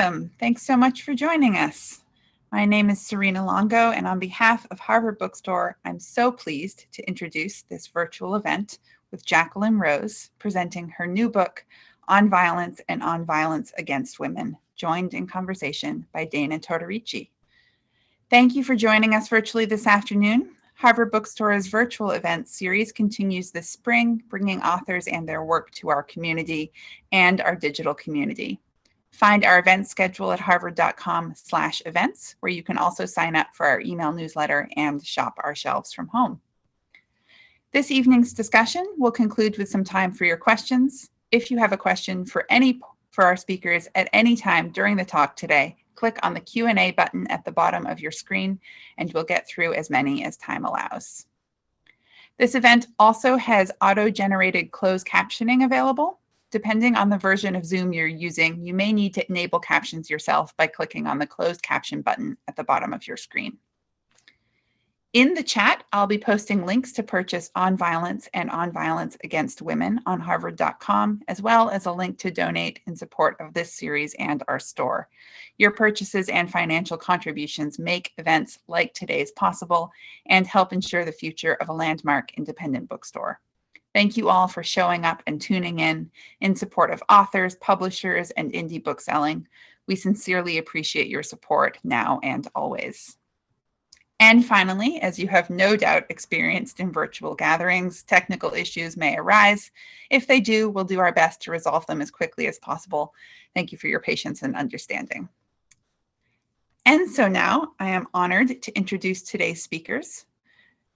welcome. Thanks so much for joining us. My name is Serena Longo, and on behalf of Harvard Bookstore, I'm so pleased to introduce this virtual event with Jacqueline Rose, presenting her new book, On Violence and On Violence Against Women, joined in conversation by Dayna Tortorici. Thank you for joining us virtually this afternoon. Harvard Bookstore's virtual event series continues this spring, bringing authors and their work to our community and our digital community. Find our event schedule at harvard.com/events, where you can also sign up for our email newsletter and shop our shelves from home. This evening's discussion will conclude with some time for your questions. If you have a question for our speakers at any time during the talk today, click on the Q&A button at the bottom of your screen, and we'll get through as many as time allows. This event also has auto-generated closed captioning available. Depending on the version of Zoom you're using, you may need to enable captions yourself by clicking on the closed caption button at the bottom of your screen. In the chat, I'll be posting links to purchase On Violence and On Violence Against Women on harvard.com, as well as a link to donate in support of this series and our store. Your purchases and financial contributions make events like today's possible and help ensure the future of a landmark independent bookstore. Thank you all for showing up and tuning in support of authors, publishers, and indie bookselling. We sincerely appreciate your support now and always. And finally, as you have no doubt experienced in virtual gatherings, technical issues may arise. If they do, we'll do our best to resolve them as quickly as possible. Thank you for your patience and understanding. And so now I am honored to introduce today's speakers.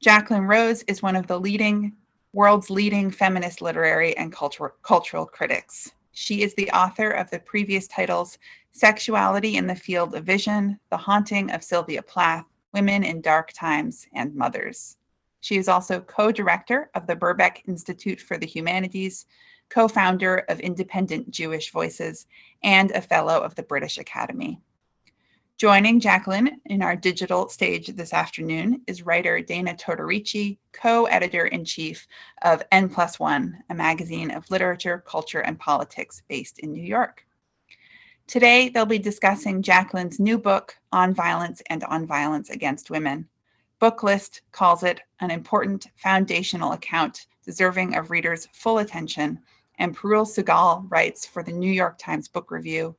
Jacqueline Rose is one of the world's leading feminist literary and cultural critics. She is the author of the previous titles, Sexuality in the Field of Vision, The Haunting of Sylvia Plath, Women in Dark Times, and Mothers. She is also co-director of the Birkbeck Institute for the Humanities, co-founder of Independent Jewish Voices, and a fellow of the British Academy. Joining Jacqueline in our digital stage this afternoon is writer Dayna Tortorici, co-editor-in-chief of N+1, a magazine of literature, culture, and politics based in New York. Today, they'll be discussing Jacqueline's new book, On Violence and On Violence Against Women. Booklist calls it an important foundational account deserving of readers' full attention, and Parul Sugal writes for the New York Times Book Review.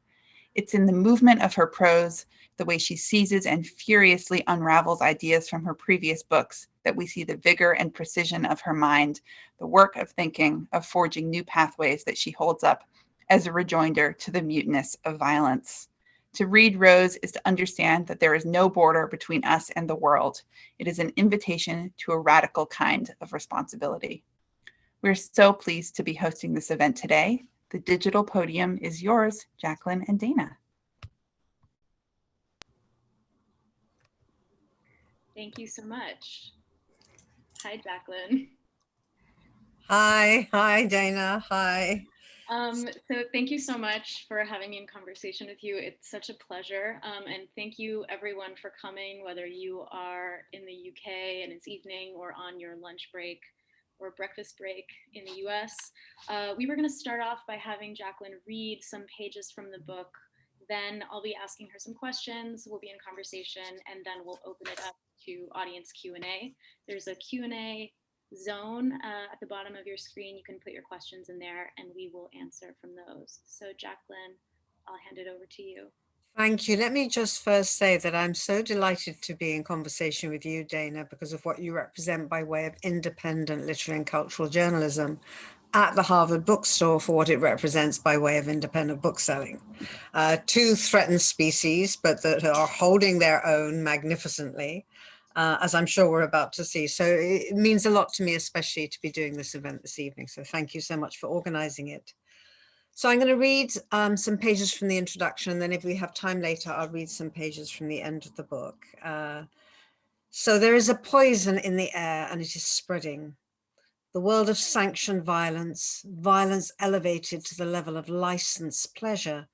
It's in the movement of her prose, the way she seizes and furiously unravels ideas from her previous books, that we see the vigor and precision of her mind, the work of thinking, of forging new pathways that she holds up as a rejoinder to the muteness of violence. To read Rose is to understand that there is no border between us and the world. It is an invitation to a radical kind of responsibility. We're so pleased to be hosting this event today. The digital podium is yours, Jacqueline and Dayna. Thank you so much. Hi, Jacqueline. Hi, Dayna, hi. So thank you so much for having me in conversation with you. It's such a pleasure. And thank you everyone for coming, whether you are in the UK and it's evening or on your lunch break or breakfast break in the US. We were gonna start off by having Jacqueline read some pages from the book. Then I'll be asking her some questions, we'll be in conversation, and then we'll open it up to audience Q&A. There's a Q&A zone at the bottom of your screen. You can put your questions in there and we will answer from those. So Jacqueline, I'll hand it over to you. Thank you. Let me just first say that I'm so delighted to be in conversation with you, Dayna, because of what you represent by way of independent literary and cultural journalism at the Harvard Bookstore, for what it represents by way of independent bookselling. Two threatened species, but that are holding their own magnificently, as I'm sure we're about to see. So it means a lot to me, especially to be doing this event this evening. So thank you so much for organizing it. So I'm going to read some pages from the introduction, and then if we have time later, I'll read some pages from the end of the book. So there is a poison in the air and it is spreading. The world of sanctioned violence, violence elevated to the level of licensed pleasure,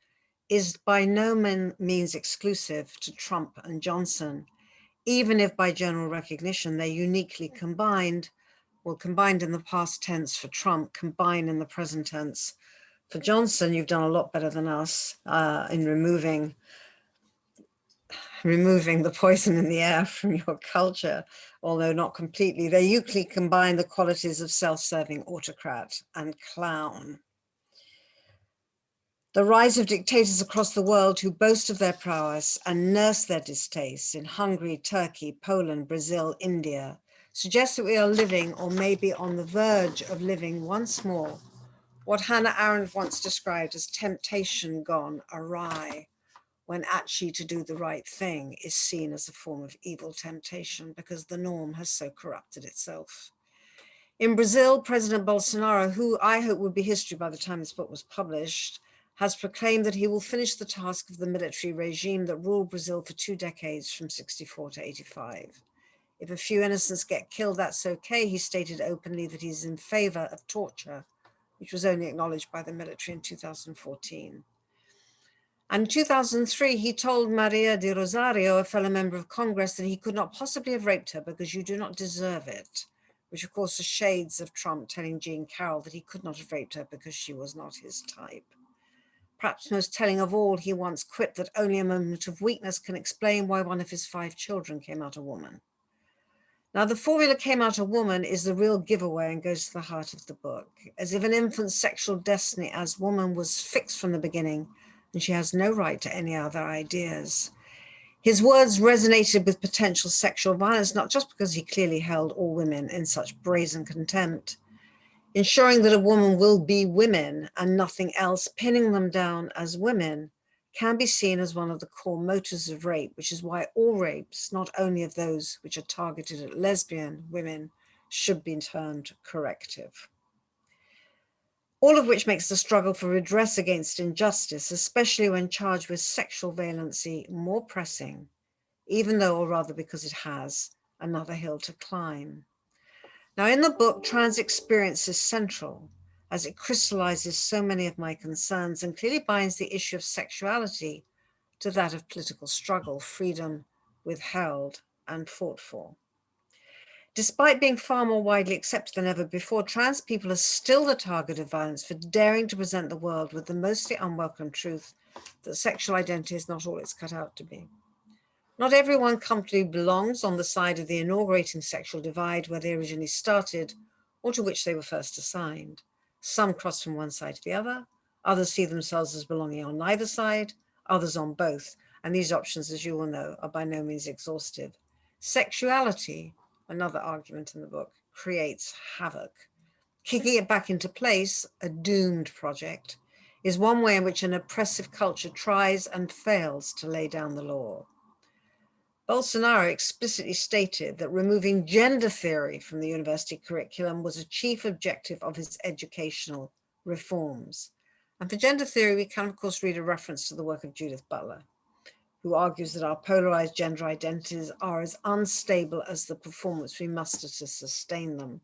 is by no means exclusive to Trump and Johnson, even if by general recognition they're uniquely combined, well, combined in the past tense for Trump, combined in the present tense For Johnson, you've done a lot better than us in removing the poison in the air from your culture, although not completely. They usually combine the qualities of self-serving autocrat and clown. The rise of dictators across the world who boast of their prowess and nurse their distaste in Hungary, Turkey, Poland, Brazil, India, suggests that we are living, or maybe on the verge of living once more, what Hannah Arendt once described as temptation gone awry, when actually to do the right thing is seen as a form of evil temptation because the norm has so corrupted itself. In Brazil, President Bolsonaro, who I hope would be history by the time this book was published, has proclaimed that he will finish the task of the military regime that ruled Brazil for 2 decades from 64 to 85. If a few innocents get killed, that's okay. He stated openly that he's in favor of torture, which was only acknowledged by the military in 2014. And in 2003, he told Maria de Rosario, a fellow member of Congress, that he could not possibly have raped her because you do not deserve it, which of course are shades of Trump telling Jean Carroll that he could not have raped her because she was not his type. Perhaps most telling of all, he once quipped that only a moment of weakness can explain why one of his 5 children came out a woman. Now, the formula came out a woman is the real giveaway and goes to the heart of the book, as if an infant's sexual destiny as woman was fixed from the beginning, and she has no right to any other ideas. His words resonated with potential sexual violence, not just because he clearly held all women in such brazen contempt. Ensuring that a woman will be women and nothing else, pinning them down as women, can be seen as one of the core motives of rape, which is why all rapes, not only of those which are targeted at lesbian women, should be termed corrective. All of which makes the struggle for redress against injustice, especially when charged with sexual valency, more pressing, even though, or rather because it has, another hill to climb. Now, in the book, trans experience is central, as it crystallizes so many of my concerns and clearly binds the issue of sexuality to that of political struggle, freedom withheld and fought for. Despite being far more widely accepted than ever before, trans people are still the target of violence for daring to present the world with the mostly unwelcome truth that sexual identity is not all it's cut out to be. Not everyone comfortably belongs on the side of the inaugurating sexual divide where they originally started or to which they were first assigned. Some cross from one side to the other, others see themselves as belonging on neither side, others on both, and these options, as you will know, are by no means exhaustive. Sexuality, another argument in the book, creates havoc. Kicking it back into place, a doomed project, is one way in which an oppressive culture tries and fails to lay down the law. Bolsonaro explicitly stated that removing gender theory from the university curriculum was a chief objective of his educational reforms. And for gender theory, we can, of course, read a reference to the work of Judith Butler, who argues that our polarized gender identities are as unstable as the performance we muster to sustain them.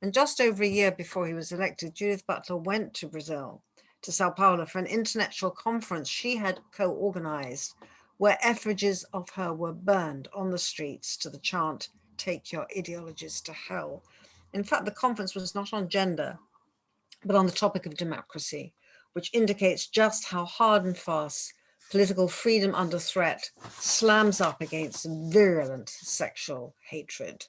And just over a year before he was elected, Judith Butler went to Brazil, to Sao Paulo, for an international conference she had co-organized, where effigies of her were burned on the streets to the chant, "Take your ideologies to hell." In fact, the conference was not on gender, but on the topic of democracy, which indicates just how hard and fast political freedom under threat slams up against virulent sexual hatred.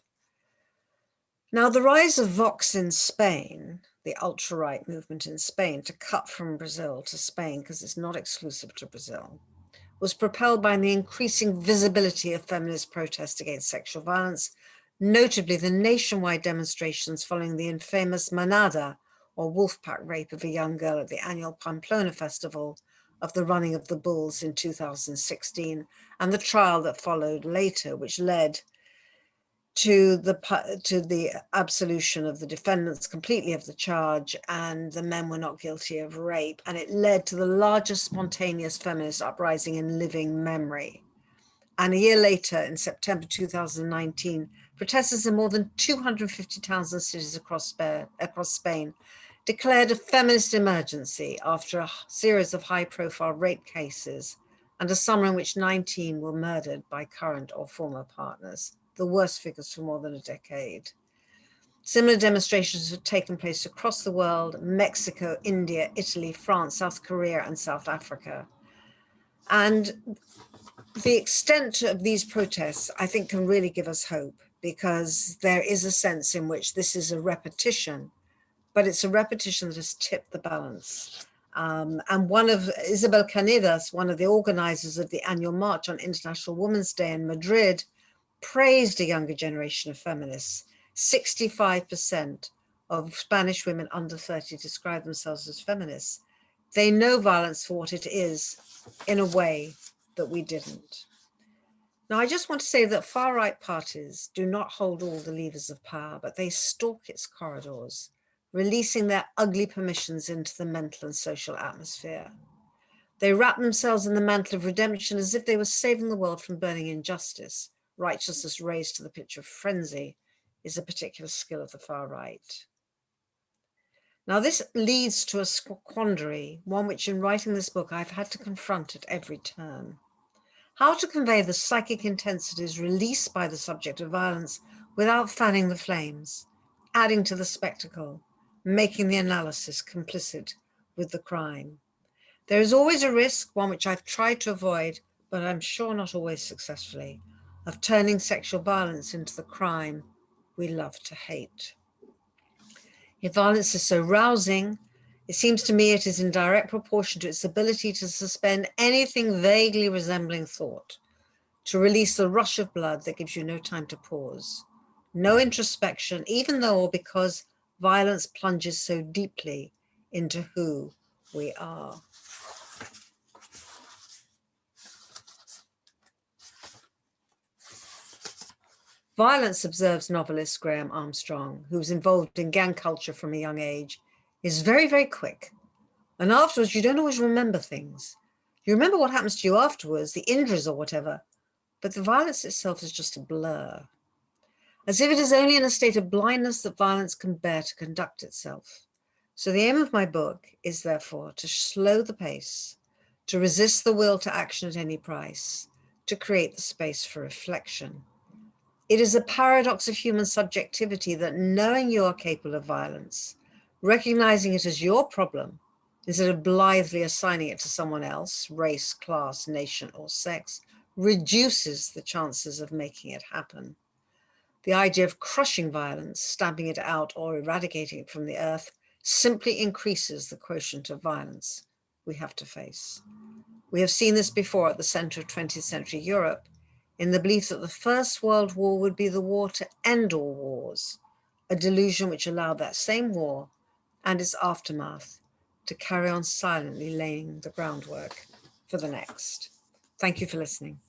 Now, the rise of Vox in Spain, the ultra-right movement in Spain, to cut from Brazil to Spain, because it's not exclusive to Brazil, was propelled by the increasing visibility of feminist protest against sexual violence, notably the nationwide demonstrations following the infamous manada, or wolfpack rape of a young girl at the annual Pamplona Festival of the Running of the Bulls in 2016, and the trial that followed later, which led to the absolution of the defendants completely of the charge, and the men were not guilty of rape. And it led to the largest spontaneous feminist uprising in living memory. And a year later, in September 2019, protesters in more than 250 towns and cities across Spain declared a feminist emergency after a series of high-profile rape cases and a summer in which 19 were murdered by current or former partners, the worst figures for more than a decade. Similar demonstrations have taken place across the world: Mexico, India, Italy, France, South Korea, and South Africa. And the extent of these protests, I think, can really give us hope, because there is a sense in which this is a repetition, but it's a repetition that has tipped the balance. And one of Isabel Canedas, one of the organizers of the annual March on International Women's Day in Madrid, praised a younger generation of feminists. 65% of Spanish women under 30 describe themselves as feminists. They know violence for what it is in a way that we didn't. Now, I just want to say that far-right parties do not hold all the levers of power, but they stalk its corridors, releasing their ugly permissions into the mental and social atmosphere. They wrap themselves in the mantle of redemption as if they were saving the world from burning injustice. Righteousness raised to the pitch of frenzy is a particular skill of the far right. Now, this leads to a quandary, one which in writing this book I've had to confront at every turn. How to convey the psychic intensities released by the subject of violence without fanning the flames, adding to the spectacle, making the analysis complicit with the crime. There is always a risk, one which I've tried to avoid, but I'm sure not always successfully, of turning sexual violence into the crime we love to hate. If violence is so rousing, it seems to me it is in direct proportion to its ability to suspend anything vaguely resembling thought, to release the rush of blood that gives you no time to pause, no introspection, even though or because violence plunges so deeply into who we are. Violence, observes novelist Graham Armstrong, who was involved in gang culture from a young age, is very, very quick. And afterwards, you don't always remember things. You remember what happens to you afterwards, the injuries or whatever, but the violence itself is just a blur. As if it is only in a state of blindness that violence can bear to conduct itself. So the aim of my book is therefore to slow the pace, to resist the will to action at any price, to create the space for reflection. It is a paradox of human subjectivity that knowing you are capable of violence, recognizing it as your problem, instead of blithely assigning it to someone else, race, class, nation, or sex, reduces the chances of making it happen. The idea of crushing violence, stamping it out, or eradicating it from the earth simply increases the quotient of violence we have to face. We have seen this before at the center of 20th century Europe, in the belief that the First World War would be the war to end all wars, a delusion which allowed that same war and its aftermath to carry on silently laying the groundwork for the next. Thank you for listening.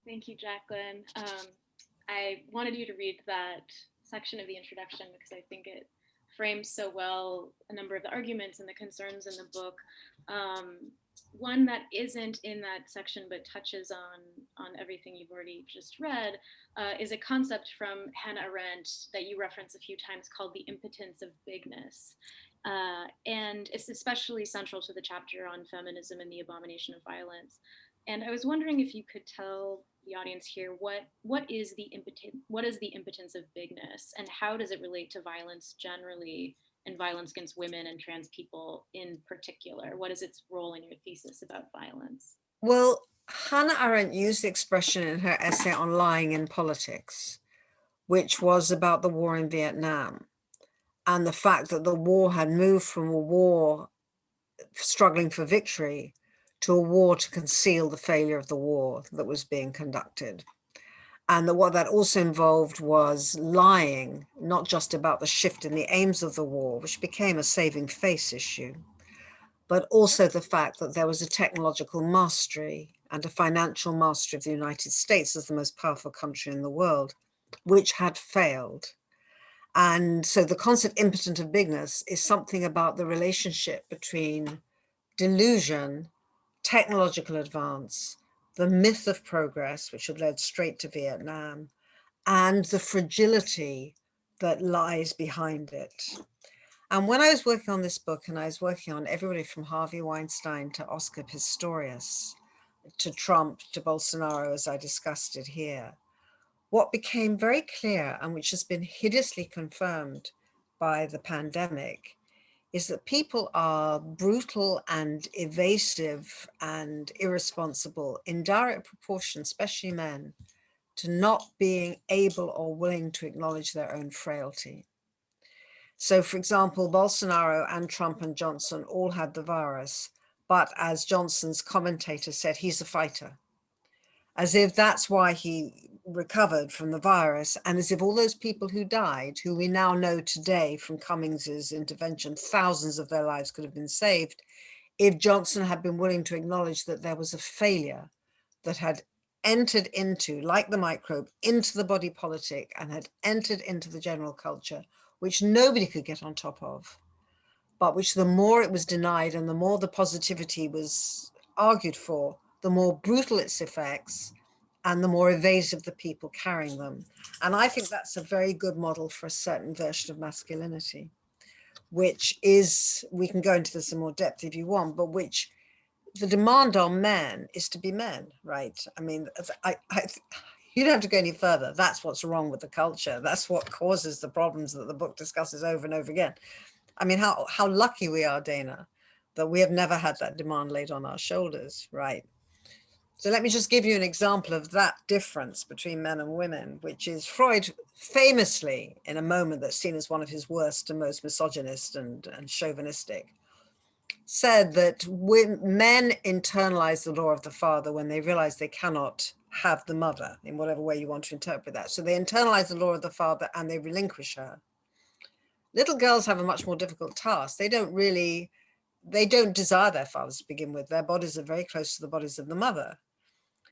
Thank you, Jacqueline. I wanted you to read that section of the introduction because I think it frames so well a number of the arguments and the concerns in the book. One that isn't in that section but touches on everything you've already just read is a concept from Hannah Arendt that you reference a few times called the impotence of bigness. And it's especially central to the chapter on feminism and the abomination of violence. And I was wondering if you could tell the audience here what is the impotence of bigness, and how does it relate to violence generally and violence against women and trans people in particular? What is its role in your thesis about violence? Well, Hannah Arendt used the expression in her essay on lying in politics, which was about the war in Vietnam and the fact that the war had moved from a war struggling for victory to a war to conceal the failure of the war that was being conducted. And that what that also involved was lying, not just about the shift in the aims of the war, which became a saving face issue, but also the fact that there was a technological mastery and a financial mastery of the United States as the most powerful country in the world, which had failed. And so the concept impotent of bigness is something about the relationship between delusion, technological advance, the myth of progress, which had led straight to Vietnam, and the fragility that lies behind it. And when I was working on this book, and I was working on everybody from Harvey Weinstein to Oscar Pistorius, to Trump, to Bolsonaro, as I discussed it here, what became very clear, and which has been hideously confirmed by the pandemic, is that people are brutal and evasive and irresponsible in direct proportion, especially men, to not being able or willing to acknowledge their own frailty. So, for example, Bolsonaro and Trump and Johnson all had the virus, but as Johnson's commentator said, he's a fighter, as if that's why he recovered from the virus, and as if all those people who died, who we now know today from Cummings's intervention, thousands of their lives could have been saved if Johnson had been willing to acknowledge that there was a failure that had entered into, like the microbe, into the body politic and had entered into the general culture, which nobody could get on top of, but which the more it was denied and the more the positivity was argued for, the more brutal its effects and the more evasive the people carrying them. And I think that's a very good model for a certain version of masculinity, which is, we can go into this in more depth if you want, but which the demand on men is to be men, right? I mean, you don't have to go any further. That's what's wrong with the culture. That's what causes the problems that the book discusses over and over again. I mean, how lucky we are, Dayna, that we have never had that demand laid on our shoulders, right? So let me just give you an example of that difference between men and women, which is Freud famously, in a moment that's seen as one of his worst and most misogynist and chauvinistic, said that men internalize the law of the father when they realize they cannot have the mother, in whatever way you want to interpret that. So they internalize the law of the father and they relinquish her. Little girls have a much more difficult task. They don't desire their fathers to begin with. Their bodies are very close to the bodies of the mother.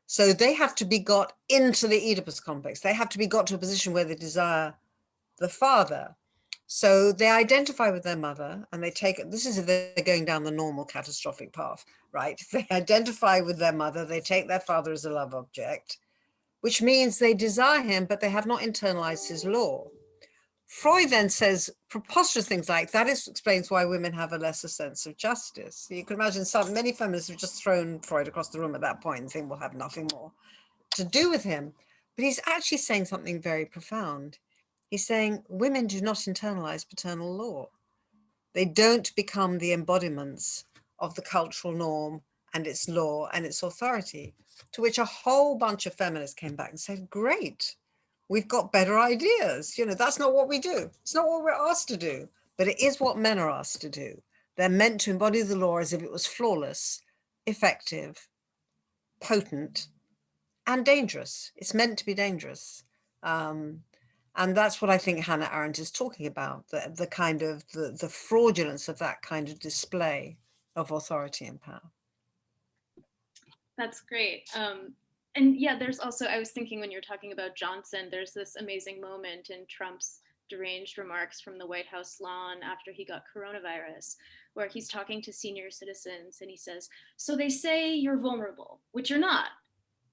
So they have to be got into the Oedipus complex. They have to be got to a position where they desire the father. So they identify with their mother and they take it. This is if they're going down the normal catastrophic path, right? They identify with their mother, they take their father as a love object, which means they desire him, but they have not internalized his law. Freud then says preposterous things like that explains why women have a lesser sense of justice. You can imagine many feminists have just thrown Freud across the room at that point and think we'll have nothing more to do with him. But he's actually saying something very profound. He's saying women do not internalize paternal law. They don't become the embodiments of the cultural norm and its law and its authority, to which a whole bunch of feminists came back and said, great, we've got better ideas. That's not what we do. It's not what we're asked to do, but it is what men are asked to do. They're meant to embody the law as if it was flawless, effective, potent, and dangerous. It's meant to be dangerous. And that's what I think Hannah Arendt is talking about, the kind of the fraudulence of that kind of display of authority and power. That's great. And yeah, there's also, I was thinking when you're talking about Johnson, there's this amazing moment in Trump's deranged remarks from the White House lawn after he got coronavirus, where he's talking to senior citizens and he says, so they say you're vulnerable, which you're not,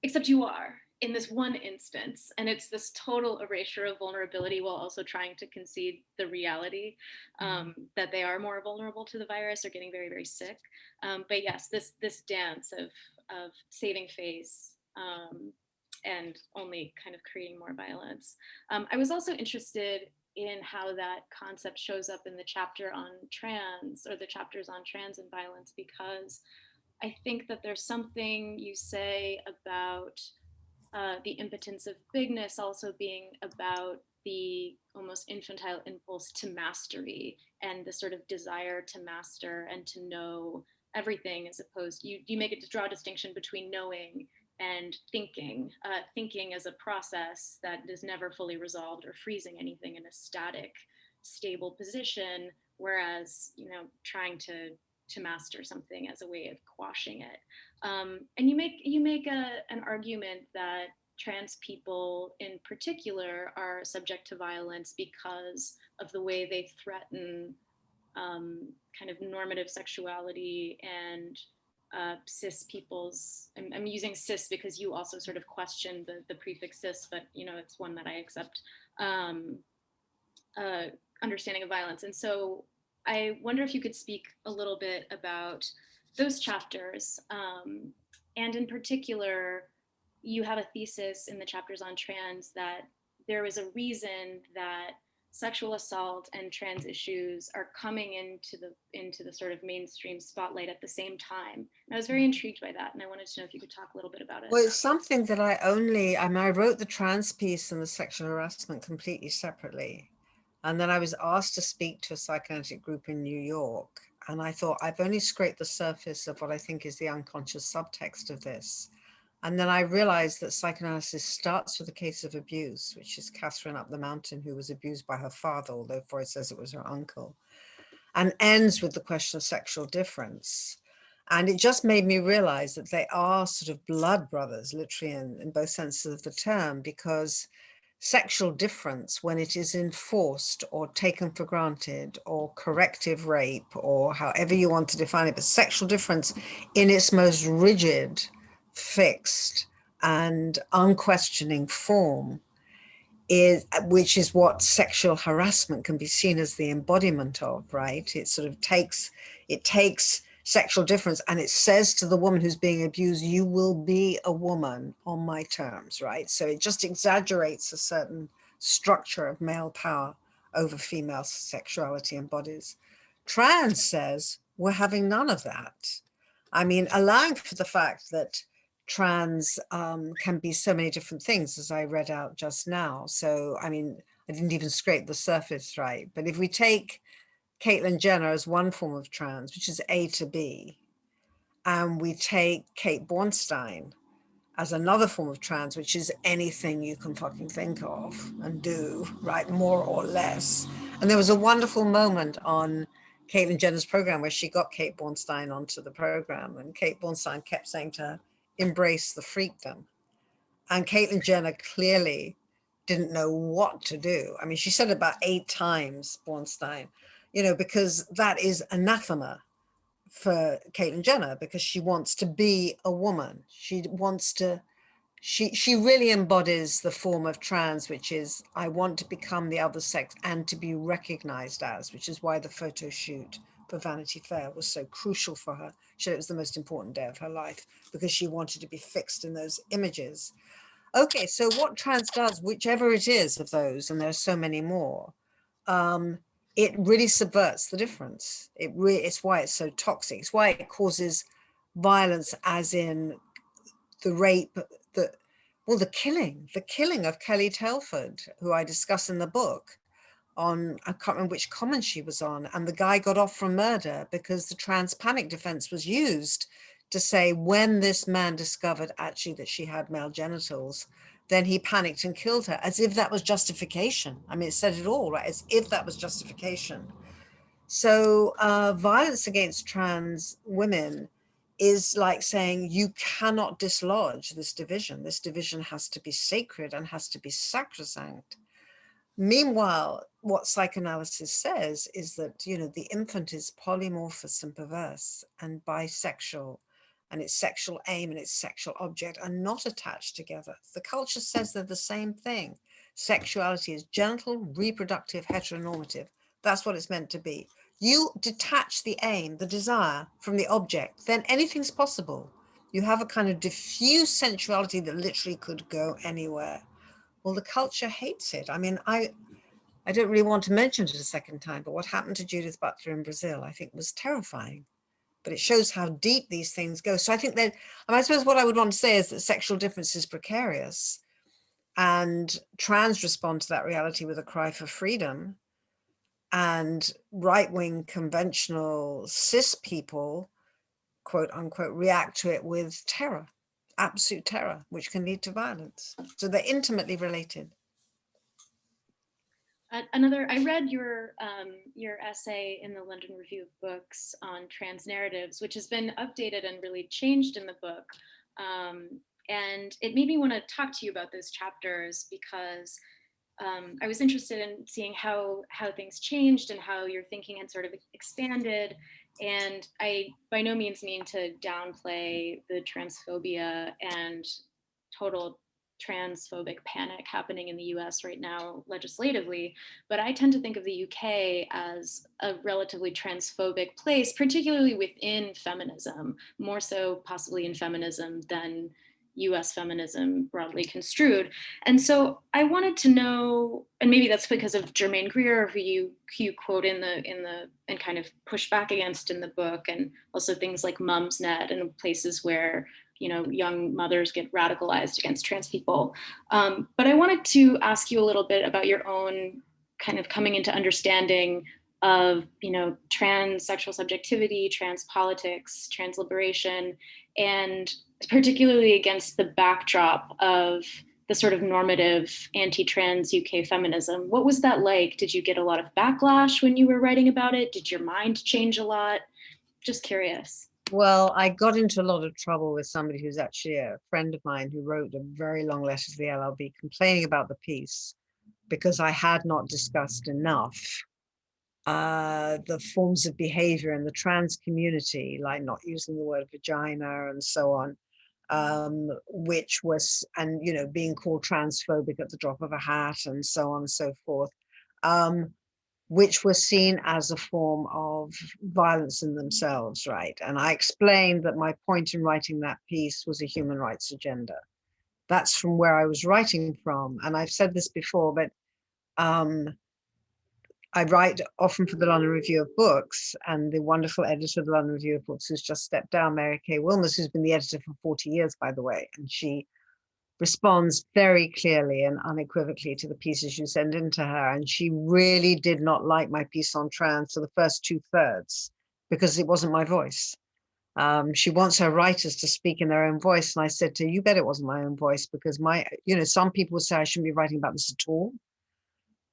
except you are in this one instance. And it's this total erasure of vulnerability while also trying to concede the reality that they are more vulnerable to the virus or getting very, very sick. But yes, this dance of saving face and only kind of creating more violence. I was also interested in how that concept shows up in the chapter on trans, or the chapters on trans and violence, because I think that there's something you say about the impotence of bigness also being about the almost infantile impulse to mastery and the sort of desire to master and to know everything, as opposed, you make it to draw a distinction between knowing and thinking as a process that is never fully resolved or freezing anything in a static, stable position, whereas trying to master something as a way of quashing it. And you make an argument that trans people in particular are subject to violence because of the way they threaten kind of normative sexuality and cis people's, I'm using cis because you also sort of question the prefix cis, but it's one that I accept, understanding of violence. And so I wonder if you could speak a little bit about those chapters, and in particular, you have a thesis in the chapters on trans that there is a reason that sexual assault and trans issues are coming into the sort of mainstream spotlight at the same time. And I was very intrigued by that, and I wanted to know if you could talk a little bit about it. Well, it's something that I wrote the trans piece and the sexual harassment completely separately. And then I was asked to speak to a psychoanalytic group in New York. And I thought, I've only scraped the surface of what I think is the unconscious subtext of this. And then I realized that psychoanalysis starts with a case of abuse, which is Catherine up the mountain, who was abused by her father, although Freud says it was her uncle, and ends with the question of sexual difference. And it just made me realize that they are sort of blood brothers, literally in both senses of the term, because sexual difference, when it is enforced or taken for granted or corrective rape or however you want to define it, but sexual difference in its most rigid, fixed and unquestioning form which is what sexual harassment can be seen as the embodiment of, right? It sort of takes sexual difference and it says to the woman who's being abused, you will be a woman on my terms, right? So it just exaggerates a certain structure of male power over female sexuality and bodies. Trans says we're having none of that. I mean, allowing for the fact that trans can be so many different things, as I read out just now. So, I mean, I didn't even scrape the surface, right? But if we take Caitlyn Jenner as one form of trans, which is A to B, and we take Kate Bornstein as another form of trans, which is anything you can fucking think of and do, right? More or less. And there was a wonderful moment on Caitlyn Jenner's program where she got Kate Bornstein onto the program, and Kate Bornstein kept saying to her, embrace the freakdom. And Caitlyn Jenner clearly didn't know what to do. I mean, she said it about 8 times, Bornstein, because that is anathema for Caitlyn Jenner, because she wants to be a woman. She wants to, she really embodies the form of trans, which is, I want to become the other sex and to be recognized as, which is why the photo shoot for Vanity Fair was so crucial for her. She said it was the most important day of her life because she wanted to be fixed in those images. Okay, so what trans does, whichever it is of those, and there's so many more, it really subverts the difference. It's why it's so toxic. It's why it causes violence, as in the rape, the killing of Kelly Telford, who I discuss in the book. I can't remember which comment she was on, and the guy got off from murder because the trans panic defense was used to say, when this man discovered actually that she had male genitals, then he panicked and killed her, as if that was justification. I mean, it said it all, right? As if that was justification. So violence against trans women is like saying, you cannot dislodge this division. This division has to be sacred and has to be sacrosanct. Meanwhile, what psychoanalysis says is that, the infant is polymorphous and perverse and bisexual, and its sexual aim and its sexual object are not attached together. The culture says they're the same thing. Sexuality is genital, reproductive, heteronormative. That's what it's meant to be. You detach the aim, the desire from the object, then anything's possible. You have a kind of diffuse sensuality that literally could go anywhere. Well, the culture hates it. I mean, I don't really want to mention it a second time, but what happened to Judith Butler in Brazil, I think, was terrifying. But it shows how deep these things go. So I think that, I suppose what I would want to say is that sexual difference is precarious, and trans respond to that reality with a cry for freedom, and right-wing conventional cis people, quote unquote, react to it with terror, absolute terror, which can lead to violence. So they're intimately related. I read your essay in the London Review of Books on trans narratives, which has been updated and really changed in the book. And it made me want to talk to you about those chapters because I was interested in seeing how things changed and how your thinking had sort of expanded. And I by no means mean to downplay the transphobia and total transphobic panic happening in the US right now legislatively, but I tend to think of the UK as a relatively transphobic place, particularly within feminism, more so possibly in feminism than US feminism broadly construed. And so I wanted to know, and maybe that's because of Germaine Greer, who you quote and kind of push back against in the book, and also things like Mumsnet and places where, you know, young mothers get radicalized against trans people. But I wanted to ask you a little bit about your own kind of coming into understanding of, you know, trans sexual subjectivity, trans politics, trans liberation, and particularly against the backdrop of the sort of normative anti-trans UK feminism. What was that like? Did you get a lot of backlash when you were writing about it? Did your mind change a lot? Just curious. Well, I got into a lot of trouble with somebody who's actually a friend of mine who wrote a very long letter to the LLB complaining about the piece because I had not discussed enough the forms of behavior in the trans community, like not using the word vagina and so on, which was, and, you know, being called transphobic at the drop of a hat and so on and so forth, which was seen as a form of violence in themselves, right? And I explained that my point in writing that piece was a human rights agenda. That's from where I was writing from. And I've said this before, but I write often for the London Review of Books, and the wonderful editor of the London Review of Books, who's just stepped down, Mary Kay Wilmers, who's been the editor for 40 years, by the way, and she responds very clearly and unequivocally to the pieces you send in to her. And she really did not like my piece on trans for the first 2/3 because it wasn't my voice. She wants her writers to speak in their own voice. And I said to her, you bet it wasn't my own voice, because some people would say I shouldn't be writing about this at all,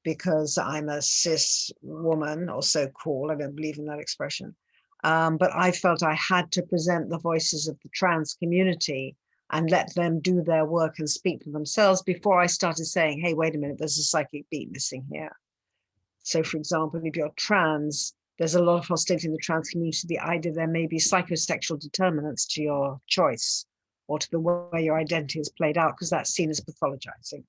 because I'm a cis woman, or so called. I don't believe in that expression. But I felt I had to present the voices of the trans community and let them do their work and speak for themselves before I started saying, hey, wait a minute, there's a psychic beat missing here. So, for example, if you're trans, there's a lot of hostility in the trans community, the idea there may be psychosexual determinants to your choice or to the way your identity is played out, because that's seen as pathologizing.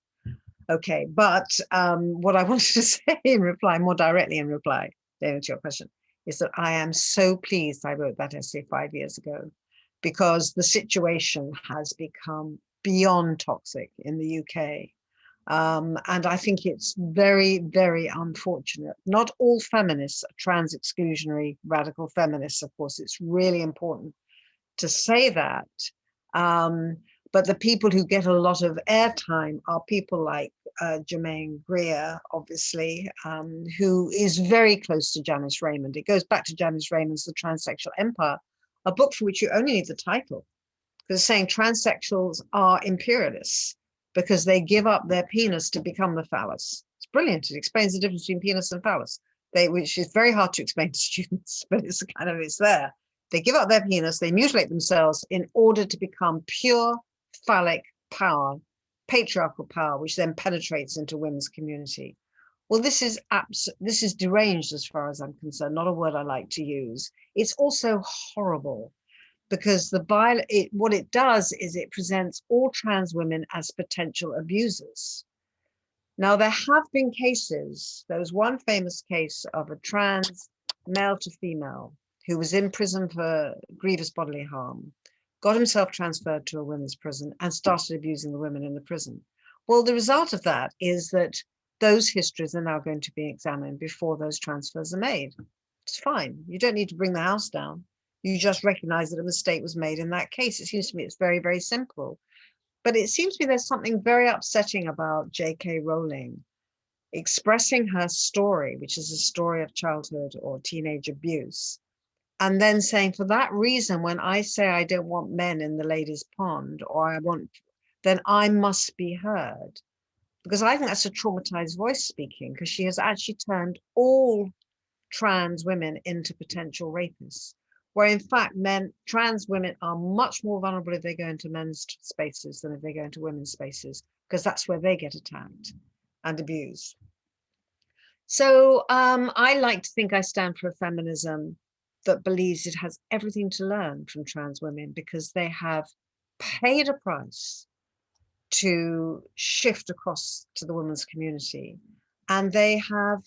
Okay, but what I wanted to say in reply, more directly in reply, Dayna, to your question, is that I am so pleased I wrote that essay 5 years ago, because the situation has become beyond toxic in the UK. And I think it's very, very unfortunate. Not all feminists are trans exclusionary radical feminists, of course. It's really important to say that. But the people who get a lot of airtime are people like Germaine Greer, obviously, who is very close to Janice Raymond. It goes back to Janice Raymond's The Transsexual Empire, a book for which you only need the title, because it's saying transsexuals are imperialists because they give up their penis to become the phallus. It's brilliant. It explains the difference between penis and phallus, which is very hard to explain to students, but it's there. They give up their penis, they mutilate themselves in order to become pure phallic power, patriarchal power, which then penetrates into women's community. Well, this is deranged as far as I'm concerned, not a word I like to use. It's also horrible, because what it does is it presents all trans women as potential abusers. Now, there have been cases. There was one famous case of a trans male to female who was in prison for grievous bodily harm, got himself transferred to a women's prison and started abusing the women in the prison. Well, the result of that is that those histories are now going to be examined before those transfers are made. It's fine. You don't need to bring the house down. You just recognize that a mistake was made in that case. It seems to me it's very, very simple. But it seems to me there's something very upsetting about J.K. Rowling expressing her story, which is a story of childhood or teenage abuse, and then saying, for that reason, when I say I don't want men in the ladies' pond, then I must be heard. Because I think that's a traumatized voice speaking, because she has actually turned all trans women into potential rapists, where in fact trans women are much more vulnerable if they go into men's spaces than if they go into women's spaces, because that's where they get attacked and abused. So I like to think I stand for a feminism that believes it has everything to learn from trans women, because they have paid a price to shift across to the women's community, and they have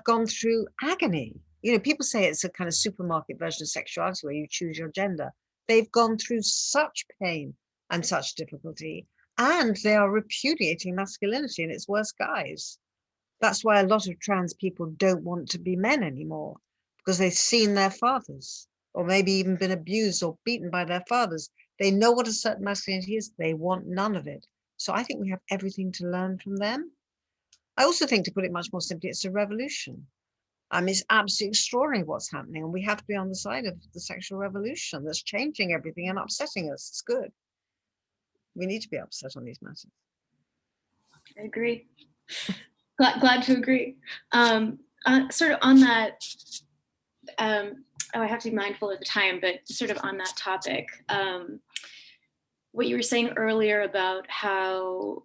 gone through agony. You know, people say it's a kind of supermarket version of sexuality where you choose your gender. They've gone through such pain and such difficulty. And they are repudiating masculinity in its worst guise. That's why a lot of trans people don't want to be men anymore, because they've seen their fathers, or maybe even been abused or beaten by their fathers. They know what a certain masculinity is. They want none of it. So I think we have everything to learn from them. I also think, to put it much more simply, it's a revolution. It's absolutely extraordinary what's happening, and we have to be on the side of the sexual revolution that's changing everything and upsetting us. It's good. We need to be upset on these matters. I agree. Glad to agree. Sort of on that, I have to be mindful of the time, but sort of on that topic, what you were saying earlier about how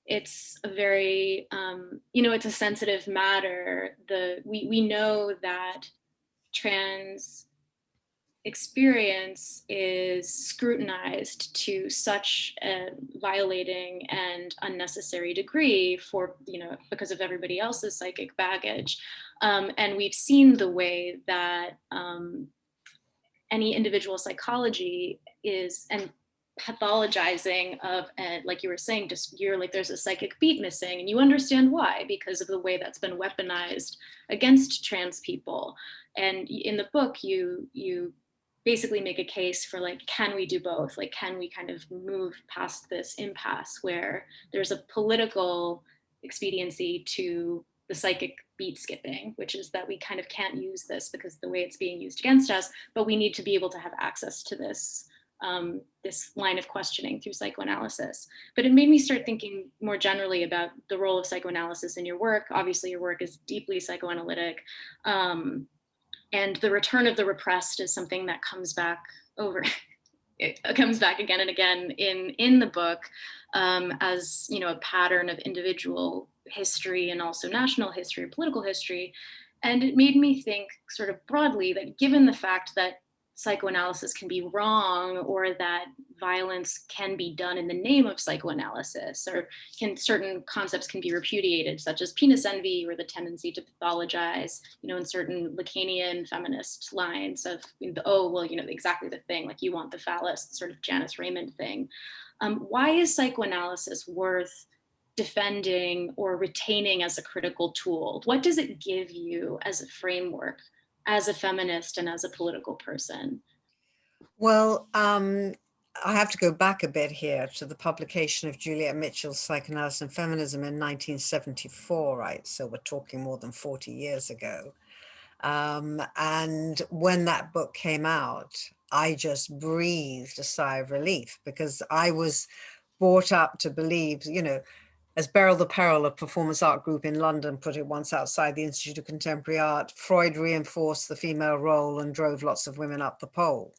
it's a very, it's a sensitive matter. We know that trans experience is scrutinized to such a violating and unnecessary degree for, because of everybody else's psychic baggage. And we've seen the way that any individual psychology is, and pathologizing of, like you were saying, just you're like, there's a psychic beat missing, and you understand why, because of the way that's been weaponized against trans people. And in the book, you basically make a case for, like, can we do both? Like, can we kind of move past this impasse where there's a political expediency to the psychic beat skipping, which is that we kind of can't use this because the way it's being used against us, but we need to be able to have access to this this line of questioning through psychoanalysis. But it made me start thinking more generally about the role of psychoanalysis in your work. Obviously, your work is deeply psychoanalytic. And the return of the repressed is something that comes back it comes back again and again in the book, as a pattern of individual history and also national history, political history. And it made me think sort of broadly that, given the fact that psychoanalysis can be wrong, or that violence can be done in the name of psychoanalysis, or certain concepts can be repudiated, such as penis envy or the tendency to pathologize, in certain Lacanian feminist lines of, exactly the thing, like, you want the phallus, sort of Janice Raymond thing. Why is psychoanalysis worth defending or retaining as a critical tool? What does it give you as a framework, as a feminist and as a political person? Well, I have to go back a bit here to the publication of Juliet Mitchell's Psychoanalysis and Feminism in 1974, right? So we're talking more than 40 years ago. And when that book came out, I just breathed a sigh of relief, because I was brought up to believe, as Beryl the Peril, a performance art group in London, put it once outside the Institute of Contemporary Art, Freud reinforced the female role and drove lots of women up the pole.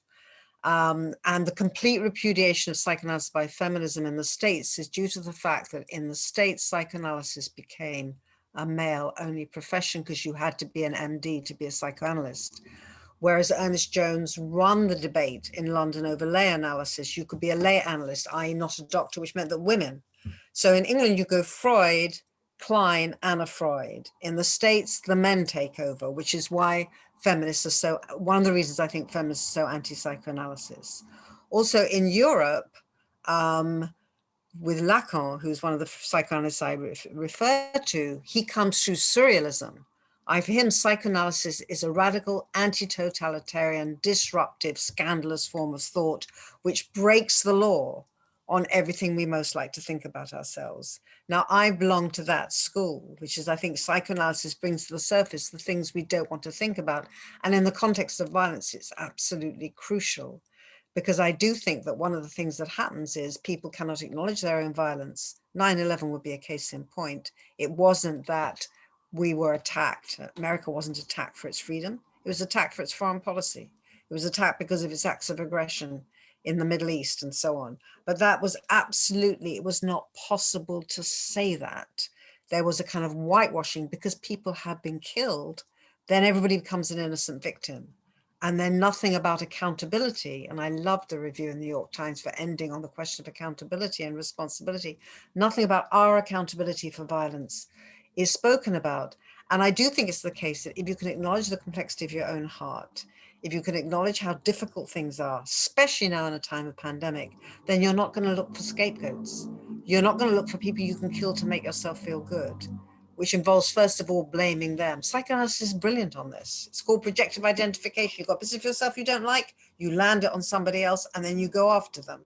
And the complete repudiation of psychoanalysis by feminism in the States is due to the fact that in the States, psychoanalysis became a male-only profession because you had to be an MD to be a psychoanalyst. Whereas Ernest Jones won the debate in London over lay analysis. You could be a lay analyst, i.e. not a doctor, which meant that women. So in England, you go Freud, Klein, Anna Freud. In the States, the men take over, which is why feminists are so, one of the reasons I think feminists are so anti-psychoanalysis. Also in Europe, with Lacan, who's one of the psychoanalysts I refer to, he comes through surrealism. For him, psychoanalysis is a radical, anti-totalitarian, disruptive, scandalous form of thought, which breaks the law on everything we most like to think about ourselves. Now, I belong to that school, which is, I think, psychoanalysis brings to the surface the things we don't want to think about. And in the context of violence, it's absolutely crucial, because I do think that one of the things that happens is people cannot acknowledge their own violence. 9/11 would be a case in point. It wasn't that we were attacked. America wasn't attacked for its freedom. It was attacked for its foreign policy. It was attacked because of its acts of aggression in the Middle East and so on. But that was absolutely, it was not possible to say that. There was a kind of whitewashing because people had been killed. Then everybody becomes an innocent victim. And then nothing about accountability. And I loved the review in the New York Times for ending on the question of accountability and responsibility. Nothing about our accountability for violence is spoken about. And I do think it's the case that if you can acknowledge the complexity of your own heart, if you can acknowledge how difficult things are, especially now in a time of pandemic, then you're not going to look for scapegoats. You're not going to look for people you can kill to make yourself feel good, which involves, first of all, blaming them. Psychoanalysis is brilliant on this. It's called projective identification. You've got bits of yourself you don't like, you land it on somebody else, and then you go after them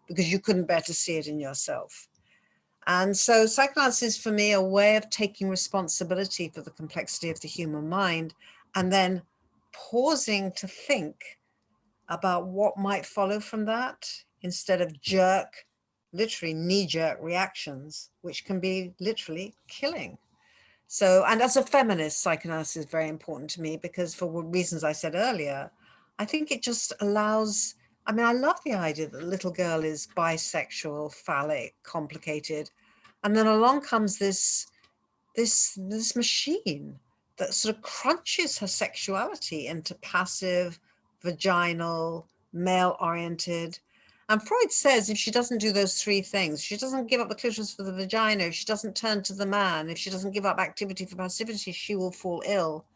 because you couldn't bear to see it in yourself. And so psychoanalysis is, for me, a way of taking responsibility for the complexity of the human mind and then pausing to think about what might follow from that instead of literally knee-jerk reactions, which can be literally killing. So, and as a feminist, psychoanalysis is very important to me because for reasons I said earlier, I think it just allows, I mean, I love the idea that the little girl is bisexual, phallic, complicated. And then along comes this machine that sort of crunches her sexuality into passive, vaginal, male-oriented. And Freud says if she doesn't do those three things, she doesn't give up the clitoris for the vagina, if she doesn't turn to the man, if she doesn't give up activity for passivity, she will fall ill.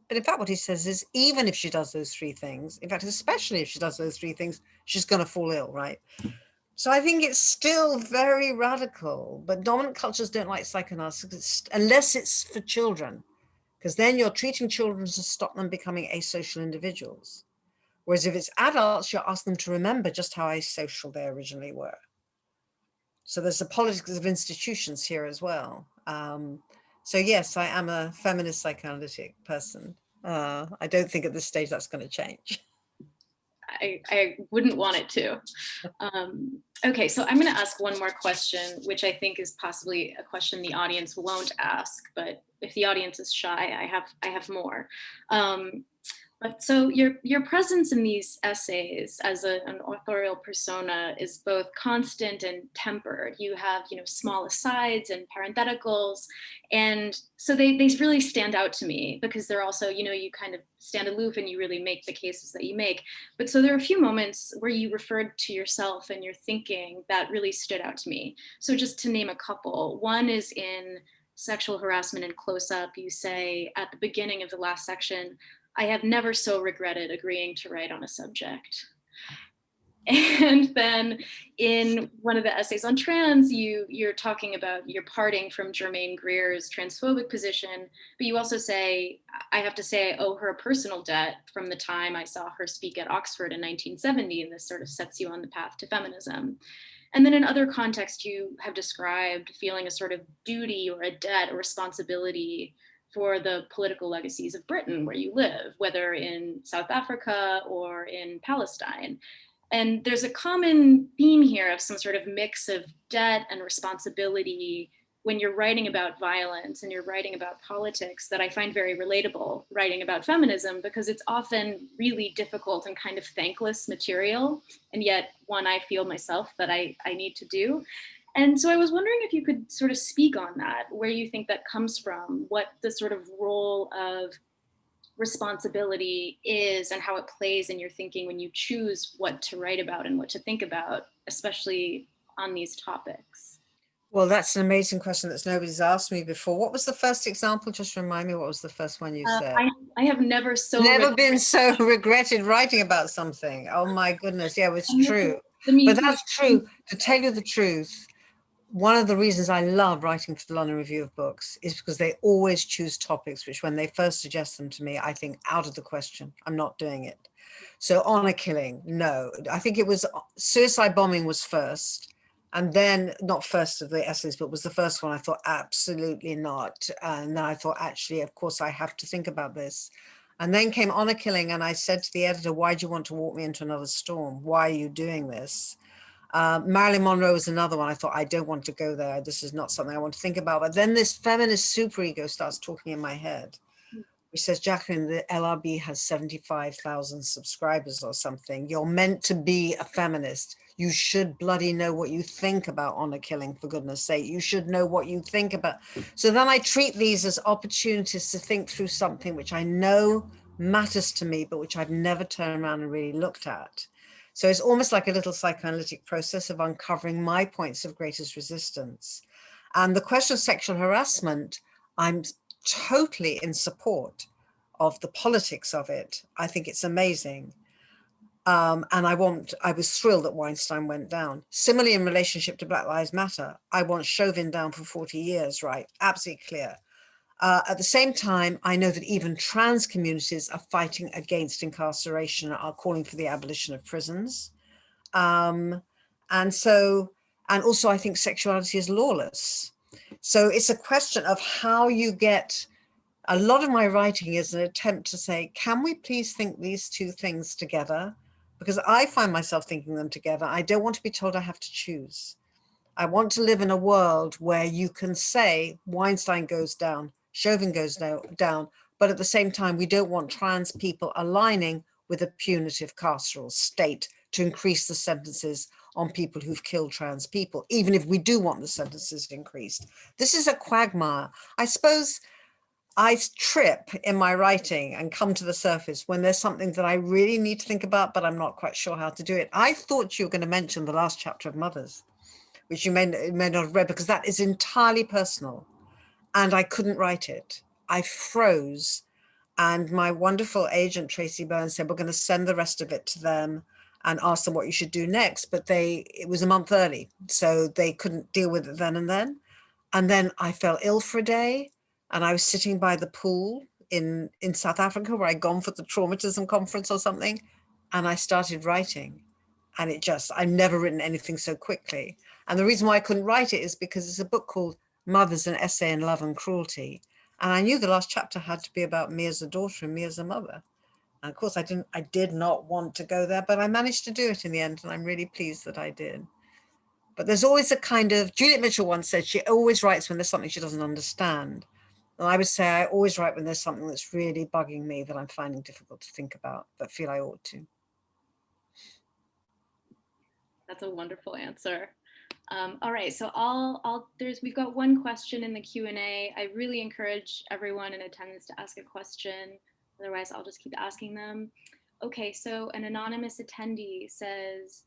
But in fact, what he says is even if she does those three things, in fact, especially if she does those three things, she's going to fall ill, right? So I think it's still very radical, but dominant cultures don't like psychoanalysis unless it's for children, because then you're treating children to stop them becoming asocial individuals. Whereas if it's adults, you're asking them to remember just how asocial they originally were. So there's the politics of institutions here as well. So yes, I am a feminist psychoanalytic person. I don't think at this stage that's going to change. I wouldn't want it to. Okay, so I'm going to ask one more question, which I think is possibly a question the audience won't ask, but if the audience is shy, I have more. But so your presence in these essays as an authorial persona is both constant and tempered. You have, small asides and parentheticals, and so they really stand out to me because they're also, you kind of stand aloof and you really make the cases that you make. But so there are a few moments where you referred to yourself and your thinking that really stood out to me. So just to name a couple, one is in Sexual Harassment in Close Up. You say at the beginning of the last section, I have never so regretted agreeing to write on a subject. And then in one of the essays on trans, you're talking about you're parting from Germaine Greer's transphobic position, but you also say, I have to say I owe her a personal debt from the time I saw her speak at Oxford in 1970, and this sort of sets you on the path to feminism. And then in other contexts, you have described feeling a sort of duty or a debt or responsibility for the political legacies of Britain where you live, whether in South Africa or in Palestine. And there's a common theme here of some sort of mix of debt and responsibility when you're writing about violence and you're writing about politics that I find very relatable, writing about feminism, because it's often really difficult and kind of thankless material, and yet one I feel myself that I need to do. And so I was wondering if you could sort of speak on that, where you think that comes from, what the sort of role of responsibility is and how it plays in your thinking when you choose what to write about and what to think about, especially on these topics. Well, that's an amazing question that nobody's asked me before. What was the first example? Just remind me, what was the first one you said? I have never been so regretted writing about something. Oh my goodness. Yeah, it's true. But that's true. To tell you the truth, one of the reasons I love writing for the London Review of Books is because they always choose topics which, when they first suggest them to me, I think out of the question. I'm not doing it. So honor killing, no. I think it was suicide bombing was first, and then not first of the essays, but was the first one. I thought absolutely not. And then I thought, actually, of course, I have to think about this. And then came honor killing, and I said to the editor, why do you want to walk me into another storm? Why are you doing this? Marilyn Monroe was another one. I thought, I don't want to go there. This is not something I want to think about. But then this feminist superego starts talking in my head, which says, Jacqueline, the LRB has 75,000 subscribers or something. You're meant to be a feminist. You should bloody know what you think about honor killing, for goodness sake. You should know what you think about. So then I treat these as opportunities to think through something which I know matters to me, but which I've never turned around and really looked at. So it's almost like a little psychoanalytic process of uncovering my points of greatest resistance. And the question of sexual harassment, I'm totally in support of the politics of it. I think it's amazing. And I was thrilled that Weinstein went down. Similarly, in relationship to Black Lives Matter, I want Chauvin down for 40 years, right? Absolutely clear. At the same time, I know that even trans communities are fighting against incarceration, are calling for the abolition of prisons. And also I think sexuality is lawless. So it's a question of how you get, a lot of my writing is an attempt to say, can we please think these two things together? Because I find myself thinking them together. I don't want to be told I have to choose. I want to live in a world where you can say Weinstein goes down, Chauvin goes down, but at the same time, we don't want trans people aligning with a punitive carceral state to increase the sentences on people who've killed trans people, even if we do want the sentences increased. This is a quagmire. I suppose I trip in my writing and come to the surface when there's something that I really need to think about, but I'm not quite sure how to do it. I thought you were going to mention the last chapter of Mothers, which you may not have read, because that is entirely personal. And I couldn't write it. I froze. And my wonderful agent, Tracy Burns, said, we're going to send the rest of it to them and ask them what you should do next. But it was a month early, so they couldn't deal with it then and then. And then I fell ill for a day, and I was sitting by the pool in South Africa, where I'd gone for the traumatism conference or something. And I started writing. And I've never written anything so quickly. And the reason why I couldn't write it is because it's a book called Mothers, an Essay in Love and Cruelty. And I knew the last chapter had to be about me as a daughter and me as a mother. And of course, I did not want to go there, but I managed to do it in the end. And I'm really pleased that I did. But there's always a kind of, Juliet Mitchell once said, she always writes when there's something she doesn't understand. And I would say I always write when there's something that's really bugging me that I'm finding difficult to think about, but feel I ought to. That's a wonderful answer. All right, so we've got one question in the Q&A. I really encourage everyone in attendance to ask a question. Otherwise, I'll just keep asking them. Okay, so an anonymous attendee says,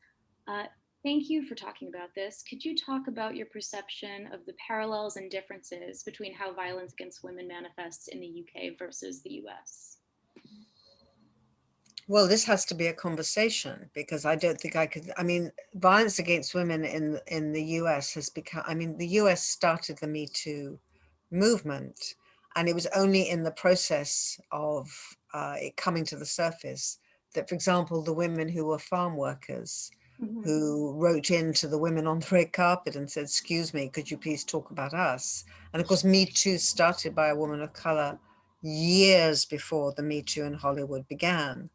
thank you for talking about this. Could you talk about your perception of the parallels and differences between how violence against women manifests in the UK versus the US? Well, this has to be a conversation, because I don't think I could, violence against women in the US has become, the US started the Me Too movement, and it was only in the process of it coming to the surface that, for example, the women who were farm workers who wrote in to the women on the red carpet and said, excuse me, could you please talk about us? And of course, Me Too started by a woman of color years before the Me Too in Hollywood began.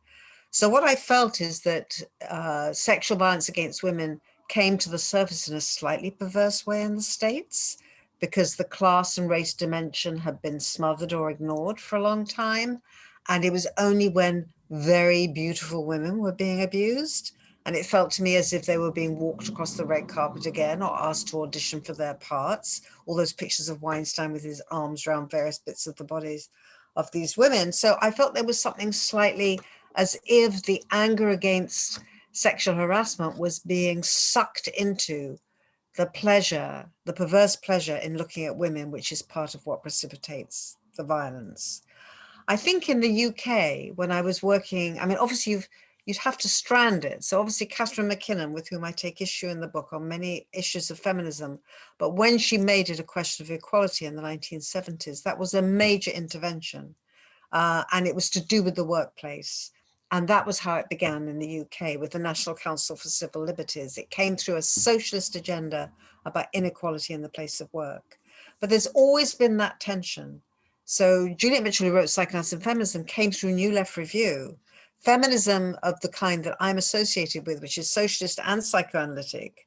So what I felt is that sexual violence against women came to the surface in a slightly perverse way in the States, because the class and race dimension had been smothered or ignored for a long time. And it was only when very beautiful women were being abused. And it felt to me as if they were being walked across the red carpet again, or asked to audition for their parts. All those pictures of Weinstein with his arms around various bits of the bodies of these women. So I felt there was something slightly as if the anger against sexual harassment was being sucked into the pleasure, the perverse pleasure in looking at women, which is part of what precipitates the violence. I think in the UK, when I was working, obviously you'd have to strand it. So obviously Catherine McKinnon, with whom I take issue in the book on many issues of feminism, but when she made it a question of equality in the 1970s, that was a major intervention. And it was to do with the workplace. And that was how it began in the UK with the National Council for Civil Liberties. It came through a socialist agenda about inequality in the place of work. But there's always been that tension. So Juliet Mitchell, who wrote Psychoanalysis and Feminism, came through New Left Review. Feminism of the kind that I'm associated with, which is socialist and psychoanalytic,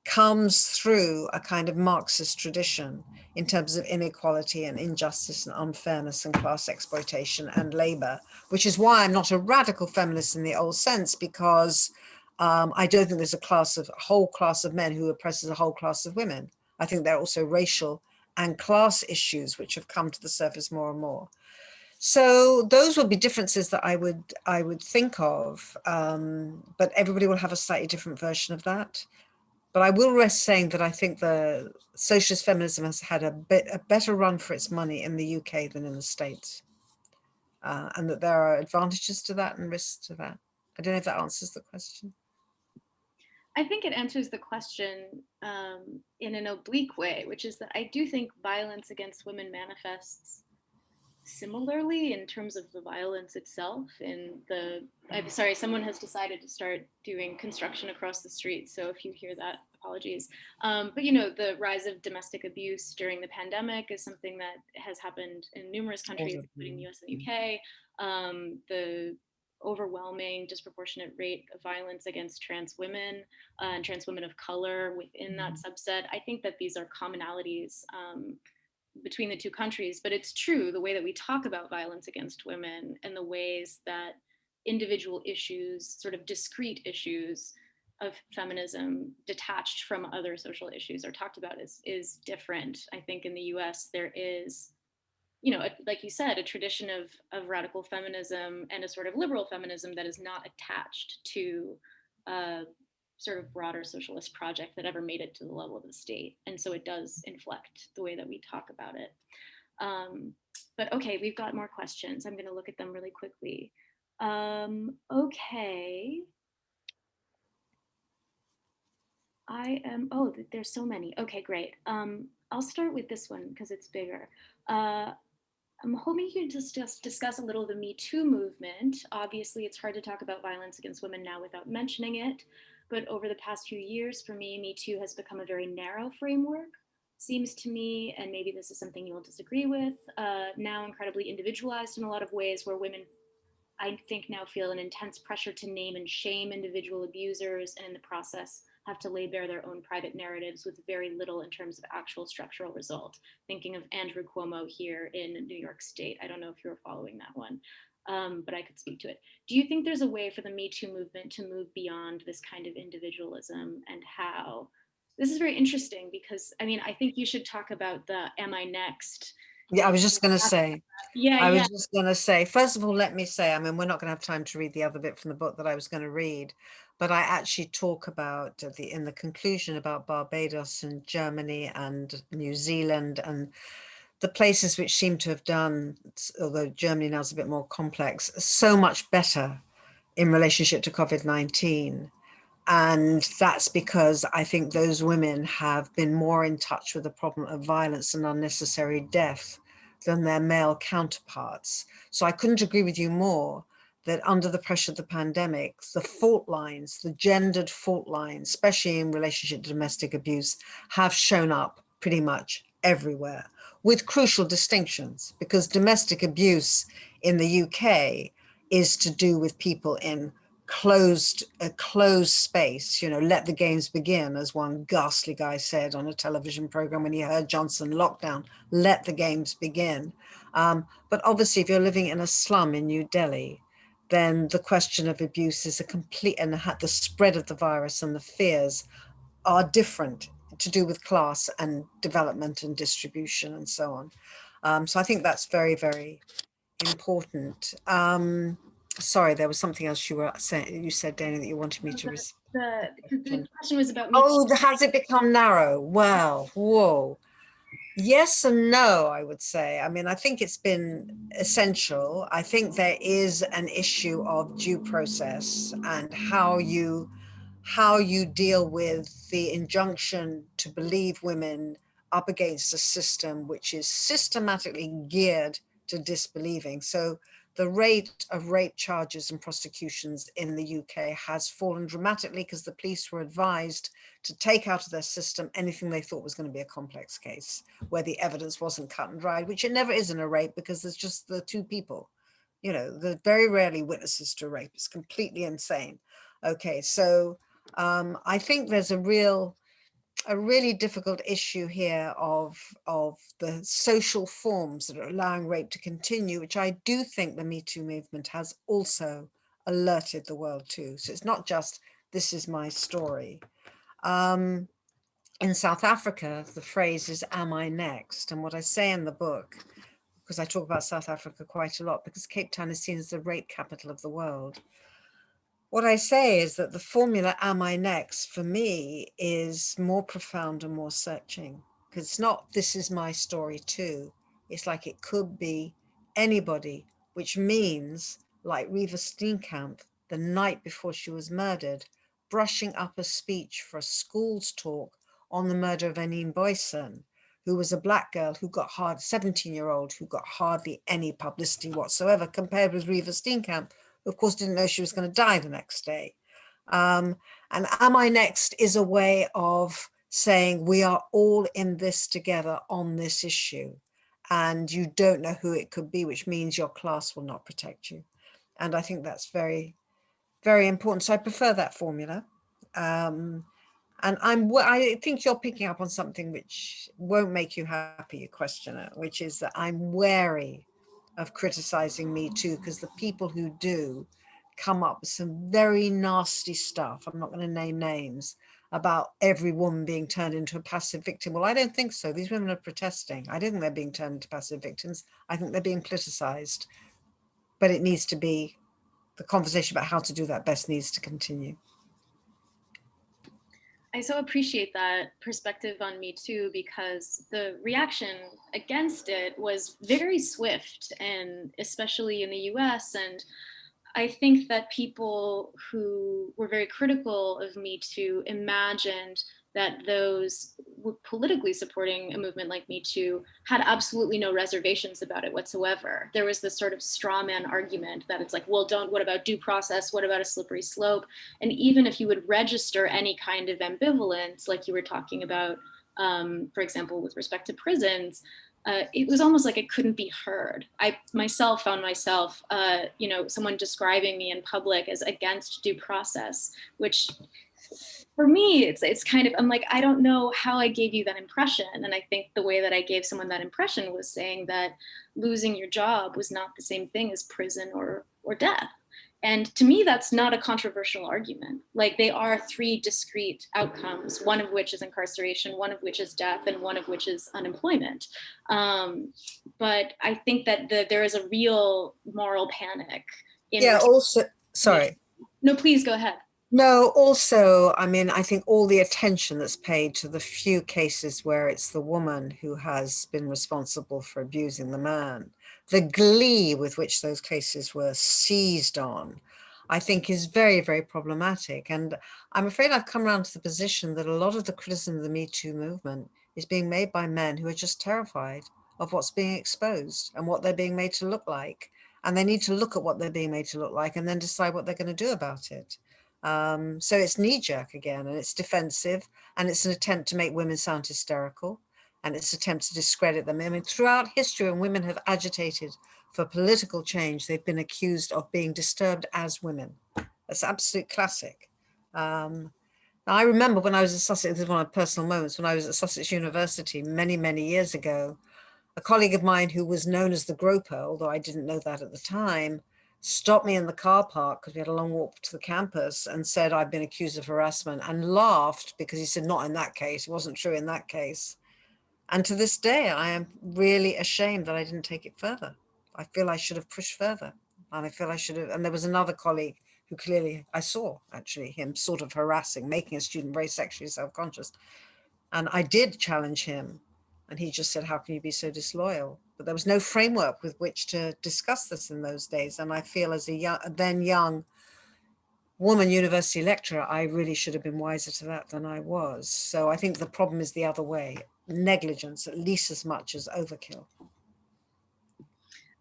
comes through a kind of Marxist tradition in terms of inequality and injustice and unfairness and class exploitation and labor, which is why I'm not a radical feminist in the old sense, because I don't think there's a whole class of men who oppresses a whole class of women. I think there are also racial and class issues which have come to the surface more and more. So those would be differences that I would think of, but everybody will have a slightly different version of that. But I will rest saying that I think the socialist feminism has had a better run for its money in the UK than in the States. and that there are advantages to that and risks to that. I don't know if that answers the question. I think it answers the question in an oblique way, which is that I do think violence against women manifests similarly in terms of the violence itself. I'm sorry, someone has decided to start doing construction across the street, so if you hear that, apologies. But the rise of domestic abuse during the pandemic is something that has happened in numerous countries, including the US and the UK. The overwhelming disproportionate rate of violence against trans women and trans women of color within that subset. I think that these are commonalities between the two countries, but it's true the way that we talk about violence against women and the ways that individual issues, sort of discrete issues of feminism detached from other social issues are talked about is different. I think in the US there is, like you said, a tradition of radical feminism and a sort of liberal feminism that is not attached to sort of broader socialist project that ever made it to the level of the state. And so it does inflect the way that we talk about it. But okay, we've got more questions. I'm going to look at them really quickly. Okay. There's so many. Okay, great. I'll start with this one because it's bigger. I'm hoping you can just discuss a little the Me Too movement. Obviously, it's hard to talk about violence against women now without mentioning it. But over the past few years, for me, Me Too has become a very narrow framework, seems to me, and maybe this is something you will disagree with, now incredibly individualized in a lot of ways where women, I think, now feel an intense pressure to name and shame individual abusers, and in the process have to lay bare their own private narratives with very little in terms of actual structural result. Thinking of Andrew Cuomo here in New York State. I don't know if you're following that one, but I could speak to it. Do you think there's a way for the Me Too movement to move beyond this kind of individualism, and how? This is very interesting because, I mean, I think you should talk about the Am I Next? Yeah, I was just going to say, I was just going to say, first of all, let me say, I mean, we're not going to have time to read the other bit from the book that I was going to read, but I actually talk about in the conclusion about Barbados and Germany and New Zealand and the places which seem to have done, although Germany now is a bit more complex, so much better in relationship to COVID-19. And that's because I think those women have been more in touch with the problem of violence and unnecessary death than their male counterparts. So I couldn't agree with you more that under the pressure of the pandemic, the fault lines, the gendered fault lines, especially in relationship to domestic abuse, have shown up pretty much everywhere with crucial distinctions, because domestic abuse in the UK is to do with people in a closed space, let the games begin, as one ghastly guy said on a television program when he heard Johnson lockdown, let the games begin. But obviously, if you're living in a slum in New Delhi, then the question of abuse is a complete, and the spread of the virus and the fears are different, to do with class and development and distribution and so on. So I think that's very, very important. Sorry, there was something else you were saying. You said, Dayna, that you wanted me to respond. The question was about Me Too. Has it become narrow? Well, whoa. Yes and no, I would say. I mean, I think it's been essential. I think there is an issue of due process and how you deal with the injunction to believe women up against a system which is systematically geared to disbelieving. So the rate of rape charges and prosecutions in the UK has fallen dramatically because the police were advised to take out of their system anything they thought was going to be a complex case where the evidence wasn't cut and dried, which it never is in a rape because there's just the two people. They're very rarely witnesses to rape. It's completely insane. Okay, so I think there's a really difficult issue here of the social forms that are allowing rape to continue, which I do think the Me Too movement has also alerted the world to. So it's not just, this is my story. In South Africa, the phrase is, am I next? And what I say in the book, because I talk about South Africa quite a lot, because Cape Town is seen as the rape capital of the world. What I say is that the formula, am I next, for me is more profound and more searching, because it's not, this is my story too. It's like it could be anybody which means, like Reva Steenkamp, the night before she was murdered, brushing up a speech for a school's talk on the murder of Anine Boyson, who was a Black girl who got 17-year-old, who got hardly any publicity whatsoever, compared with Reva Steenkamp, who of course didn't know she was going to die the next day. And Am I Next is a way of saying we are all in this together on this issue, and you don't know who it could be, which means your class will not protect you. And I think that's very, very important. So I prefer that formula. And I think you're picking up on something which won't make you happy, you questioner, which is that I'm wary of criticizing Me Too, because the people who do come up with some very nasty stuff. I'm not going to name names about every woman being turned into a passive victim. Well, I don't think so. These women are protesting. I don't think they're being turned into passive victims. I think they're being politicized. But it needs to be, the conversation about how to do that best needs to continue. I so appreciate that perspective on Me Too, because the reaction against it was very swift, and especially in the US. And I think that people who were very critical of Me Too imagined that those politically supporting a movement like Me Too had absolutely no reservations about it whatsoever. There was this sort of straw man argument that it's like, well, what about due process? What about a slippery slope? And even if you would register any kind of ambivalence, like you were talking about, for example, with respect to prisons, it was almost like it couldn't be heard. I myself found myself, someone describing me in public as against due process, which for me, it's kind of, I'm like, I don't know how I gave you that impression. And I think the way that I gave someone that impression was saying that losing your job was not the same thing as prison or death. And to me, that's not a controversial argument. Like, they are three discrete outcomes, one of which is incarceration, one of which is death, and one of which is unemployment. But I think that there is a real moral panic. Sorry. No, please go ahead. No, also, I mean, I think all the attention that's paid to the few cases where it's the woman who has been responsible for abusing the man, the glee with which those cases were seized on, I think is very, very problematic. And I'm afraid I've come around to the position that a lot of the criticism of the Me Too movement is being made by men who are just terrified of what's being exposed and what they're being made to look like. And they need to look at what they're being made to look like and then decide what they're going to do about it. So it's knee-jerk again, and it's defensive, and it's an attempt to make women sound hysterical, and it's an attempt to discredit them. I mean, throughout history, when women have agitated for political change, they've been accused of being disturbed as women. That's absolute classic. I remember when I was at Sussex, this is one of my personal moments, when I was at Sussex University many, many years ago, a colleague of mine who was known as the groper, although I didn't know that at the time, stopped me in the car park because we had a long walk to the campus and said I'd been accused of harassment, and laughed because he said, not in that case, it wasn't true in that case. And to this day, I am really ashamed that I didn't take it further. I feel I should have pushed further. And I feel I should have, and there was another colleague who clearly, I saw actually him sort of harassing, making a student very sexually self-conscious. And I did challenge him. And he just said, how can you be so disloyal? But there was no framework with which to discuss this in those days. And I feel as a then young woman university lecturer, I really should have been wiser to that than I was. So I think the problem is the other way, negligence at least as much as overkill.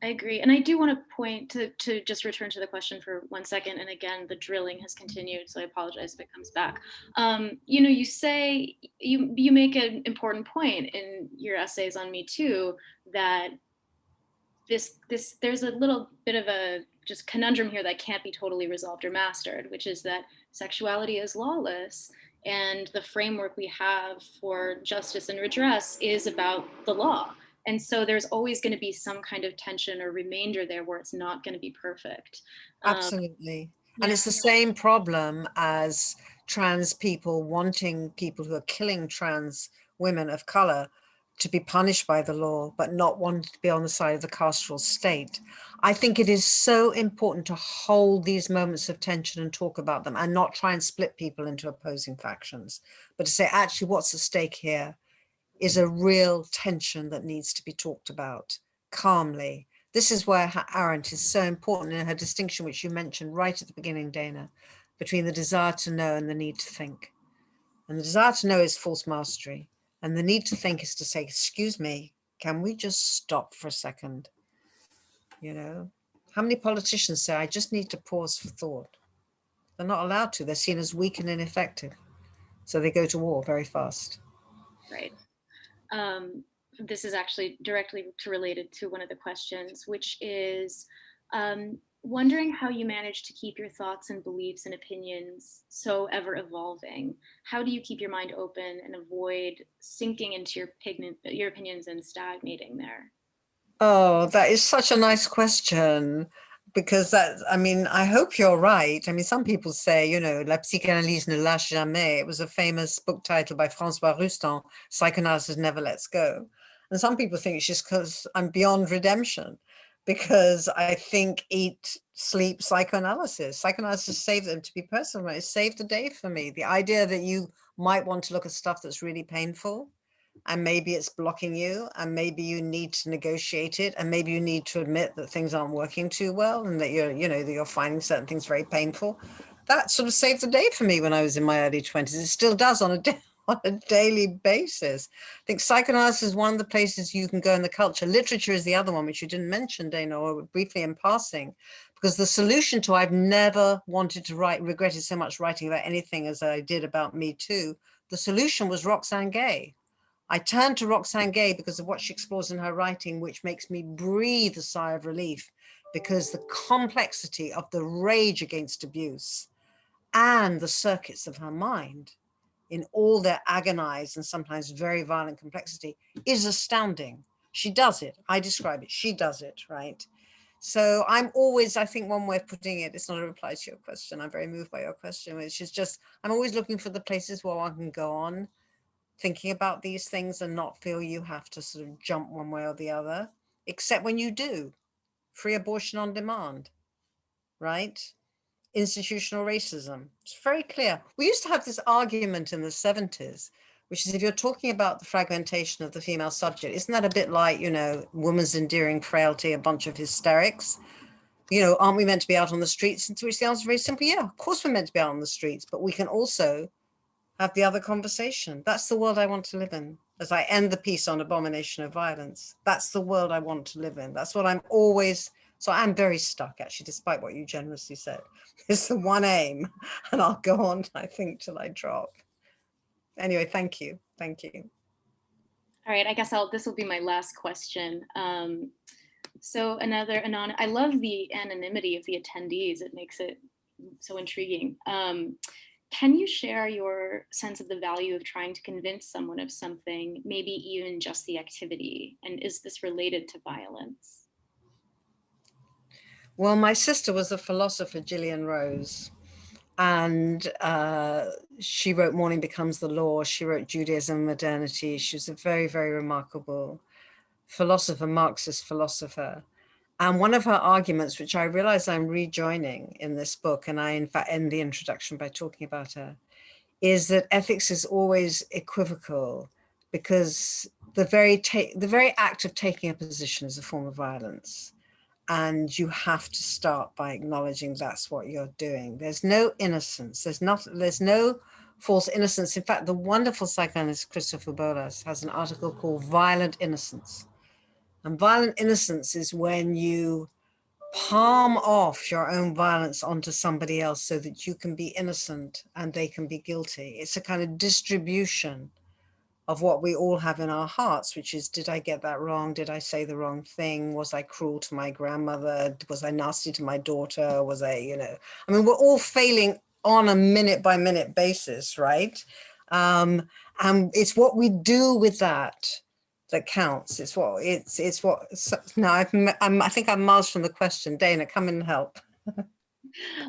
I agree. And I do want to point to just return to the question for 1 second. And again, the drilling has continued, so I apologize if it comes back. You say, you make an important point in your essays on Me Too, that there's a little bit of a just conundrum here that can't be totally resolved or mastered, which is that sexuality is lawless, and the framework we have for justice and redress is about the law. And so there's always going to be some kind of tension or remainder there where it's not going to be perfect. Absolutely. And it's the same problem as trans people wanting people who are killing trans women of color to be punished by the law, but not wanting to be on the side of the carceral state. I think it is so important to hold these moments of tension and talk about them, and not try and split people into opposing factions, but to say, actually, what's at stake here is a real tension that needs to be talked about calmly, This is where Arendt is so important in her distinction, which you mentioned right at the beginning, Dayna, between the desire to know and the need to think. And the desire to know is false mastery. And the need to think is to say, excuse me, can we just stop for a second? You know, how many politicians say, I just need to pause for thought? They're not allowed to. They're seen as weak and ineffective. So they go to war very fast. Right. This is actually directly related to one of the questions, which is wondering how you manage to keep your thoughts and beliefs and opinions so ever evolving. How do you keep your mind open and avoid sinking into your opinions and stagnating there? Oh, that is such a nice question. Because I mean, I hope you're right. I mean, some people say, you know, La psychanalyse ne lâche jamais. It was a famous book title by François Roustan, Psychoanalysis Never Lets Go. And some people think it's just because I'm beyond redemption, because I think, eat, sleep, psychoanalysis. Psychoanalysis saved them, to be personal. It saved the day for me. The idea that you might want to look at stuff that's really painful, and maybe it's blocking you, and maybe you need to negotiate it, and maybe you need to admit that things aren't working too well, and that you're, you know, that you're finding certain things very painful. That sort of saved the day for me when I was in my early 20s. It still does on a daily basis. I think psychoanalysis is one of the places you can go in the culture. Literature is the other one, which you didn't mention, Dayna, or briefly in passing, because the solution to, I've never wanted to write, regretted so much writing about anything as I did about Me Too. The solution was Roxane Gay. I turned to Roxane Gay because of what she explores in her writing, which makes me breathe a sigh of relief, because the complexity of the rage against abuse and the circuits of her mind in all their agonized and sometimes very violent complexity is astounding. She does it. I describe it. She does it, right? So I'm always, I think one way of putting it, it's not a reply to your question. I'm very moved by your question, which is just, I'm always looking for the places where one can go on thinking about these things and not feel you have to sort of jump one way or the other, except when you do. Free abortion on demand, right? Institutional racism. It's very clear. We used to have this argument in the 70s, which is, if you're talking about the fragmentation of the female subject, isn't that a bit like, you know, woman's endearing frailty, a bunch of hysterics? You know, aren't we meant to be out on the streets? And to which the answer is very simple, yeah, of course we're meant to be out on the streets, but we can also have the other conversation. That's the world I want to live in. As I end the piece on abomination of violence, that's the world I want to live in. That's what I'm always, so I'm very stuck, actually, despite what you generously said. It's the one aim, and I'll go on, I think, till I drop. Anyway, thank you. Thank you. All right, I guess this will be my last question. So I love the anonymity of the attendees. It makes it so intriguing. Can you share your sense of the value of trying to convince someone of something, maybe even just the activity? And is this related to violence? Well, my sister was a philosopher, Jacqueline Rose, and she wrote Morning Becomes the Law. She wrote Judaism and Modernity. She was a very, very remarkable philosopher, Marxist philosopher. And one of her arguments, which I realize I'm rejoining in this book, and I in fact end the introduction by talking about her, is that ethics is always equivocal, because the very act of taking a position is a form of violence. And you have to start by acknowledging that's what you're doing. There's no innocence. There's no false innocence. In fact, the wonderful psychoanalyst Christopher Bolas has an article called Violent Innocence. And violent innocence is when you palm off your own violence onto somebody else so that you can be innocent and they can be guilty. It's a kind of distribution of what we all have in our hearts, which is, did I get that wrong? Did I say the wrong thing? Was I cruel to my grandmother? Was I nasty to my daughter? Was I, you know, I mean, we're all failing on a minute by minute basis, right? And it's what we do with that counts. It's what now I think I'm miles from the question. Dayna, come and help.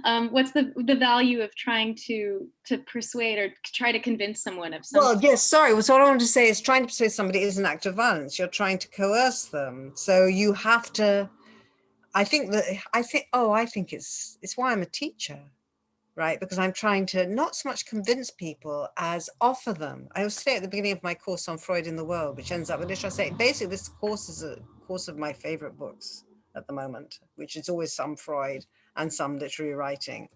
What's the value of trying to persuade or try to convince someone of something? Well, yes, sorry. So what I want to say is, trying to persuade somebody is an act of violence. You're trying to coerce them. So you have to, I think it's why I'm a teacher, right? Because I'm trying to not so much convince people as offer them. I always say at the beginning of my course on Freud in the World, which ends up with this, I say, basically this course is a course of my favorite books. at the moment, which is always some Freud and some literary writing.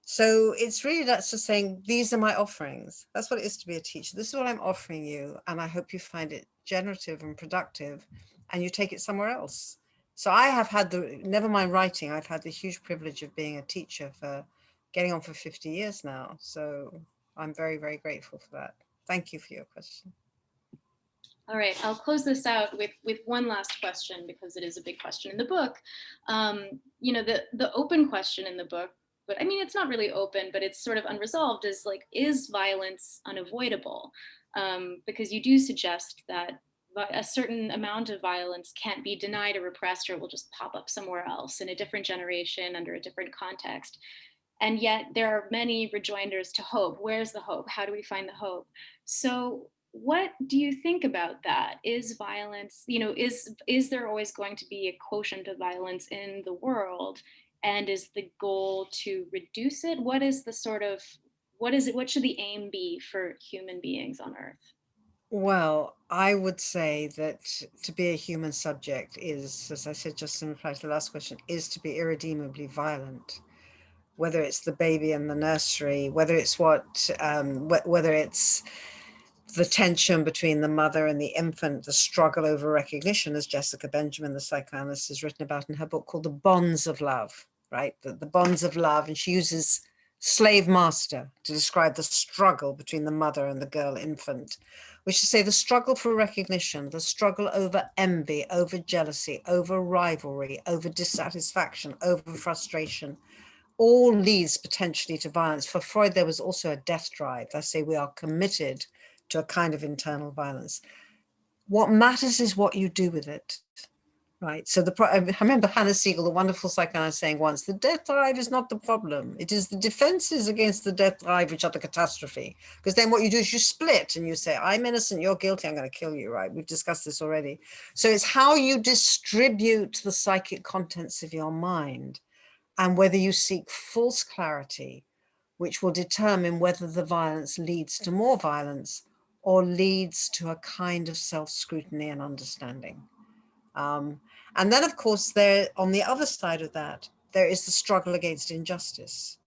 So it's really, that's just saying, these are my offerings. That's what it is to be a teacher. This is what I'm offering you, and I hope you find it generative and productive, and you take it somewhere else. So I have had never mind writing, I've had the huge privilege of being a teacher for getting on for 50 years now. So I'm very, very grateful for that. Thank you for your question. All right, I'll close this out with one last question, because it is a big question in the book. You know, the open question in the book, but I mean, it's not really open, but it's sort of unresolved, is like, is violence unavoidable? Because you do suggest that a certain amount of violence can't be denied or repressed, or it will just pop up somewhere else in a different generation under a different context. And yet there are many rejoinders to hope. Where's the hope? How do we find the hope? So what do you think about that? Is violence, you know, is there always going to be a quotient of violence in the world? And is the goal to reduce it? What is the sort of, what is it, what should the aim be for human beings on Earth? Well, I would say that to be a human subject is, as I said just in reply to the last question, is to be irredeemably violent. Whether it's the baby in the nursery, whether it's whether it's the tension between the mother and the infant, the struggle over recognition, as Jessica Benjamin, the psychoanalyst, has written about in her book called The Bonds of Love, right? The bonds of love. And she uses slave master to describe the struggle between the mother and the girl infant, which is to say the struggle for recognition, the struggle over envy, over jealousy, over rivalry, over dissatisfaction, over frustration, all leads potentially to violence. For Freud, there was also a death drive. I say we are committed to a kind of internal violence. What matters is what you do with it, right? So I remember Hannah Siegel, the wonderful psychoanalyst, saying once, the death drive is not the problem. It is the defenses against the death drive which are the catastrophe. Because then what you do is you split and you say, I'm innocent, you're guilty, I'm going to kill you, right? We've discussed this already. So it's how you distribute the psychic contents of your mind and whether you seek false clarity, which will determine whether the violence leads to more violence or leads to a kind of self-scrutiny and understanding. And then, of course, there, on the other side of that, there is the struggle against injustice,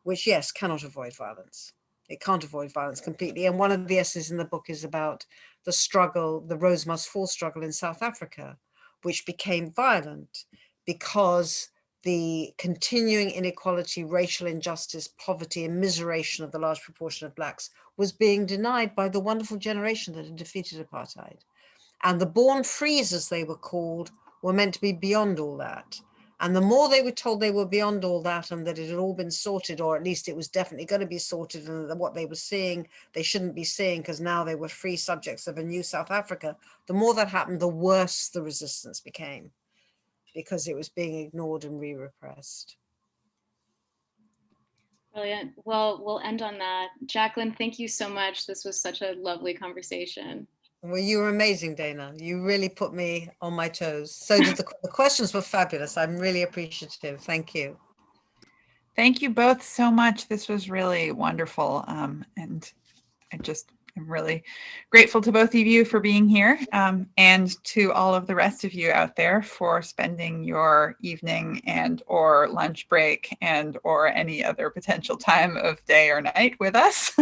which, yes, cannot avoid violence. It can't avoid violence completely. And one of the essays in the book is about the struggle, the Rose Must Fall struggle in South Africa, which became violent because the continuing inequality, racial injustice, poverty, and miseration of the large proportion of Blacks was being denied by the wonderful generation that had defeated apartheid. And the born frees, as they were called, were meant to be beyond all that. And the more they were told they were beyond all that and that it had all been sorted, or at least it was definitely going to be sorted, and that what they were seeing, they shouldn't be seeing because now they were free subjects of a new South Africa, the more that happened, the worse the resistance became, because it was being ignored and re-repressed. Brilliant. Well, we'll end on that. Jacqueline, thank you so much. This was such a lovely conversation. Well, you were amazing, Dayna. You really put me on my toes. So did the questions were fabulous. I'm really appreciative. Thank you. Thank you both so much. This was really wonderful. And I just am really grateful to both of you for being here, and to all of the rest of you out there for spending your evening and or lunch break and or any other potential time of day or night with us.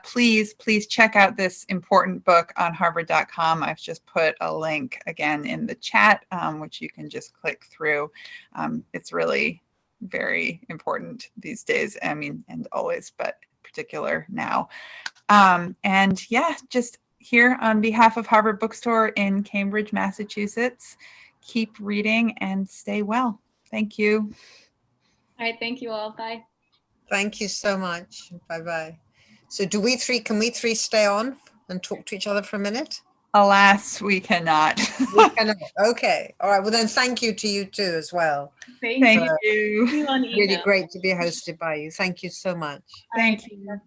Please check out this important book on harvard.com. I've just put a link again in the chat, which you can just click through. It's really very important these days. I mean, and always, but particular now. And yeah, just here on behalf of Harvard Bookstore in Cambridge, Massachusetts, keep reading and stay well. Thank you. All right, thank you all. Bye. Thank you so much. Bye-bye. So can we three stay on and talk to each other for a minute? Alas, we cannot. We cannot. Okay. All right. Well, then thank you to you too as well. Thank you. Really great to be hosted by you. Thank you so much. Thank you.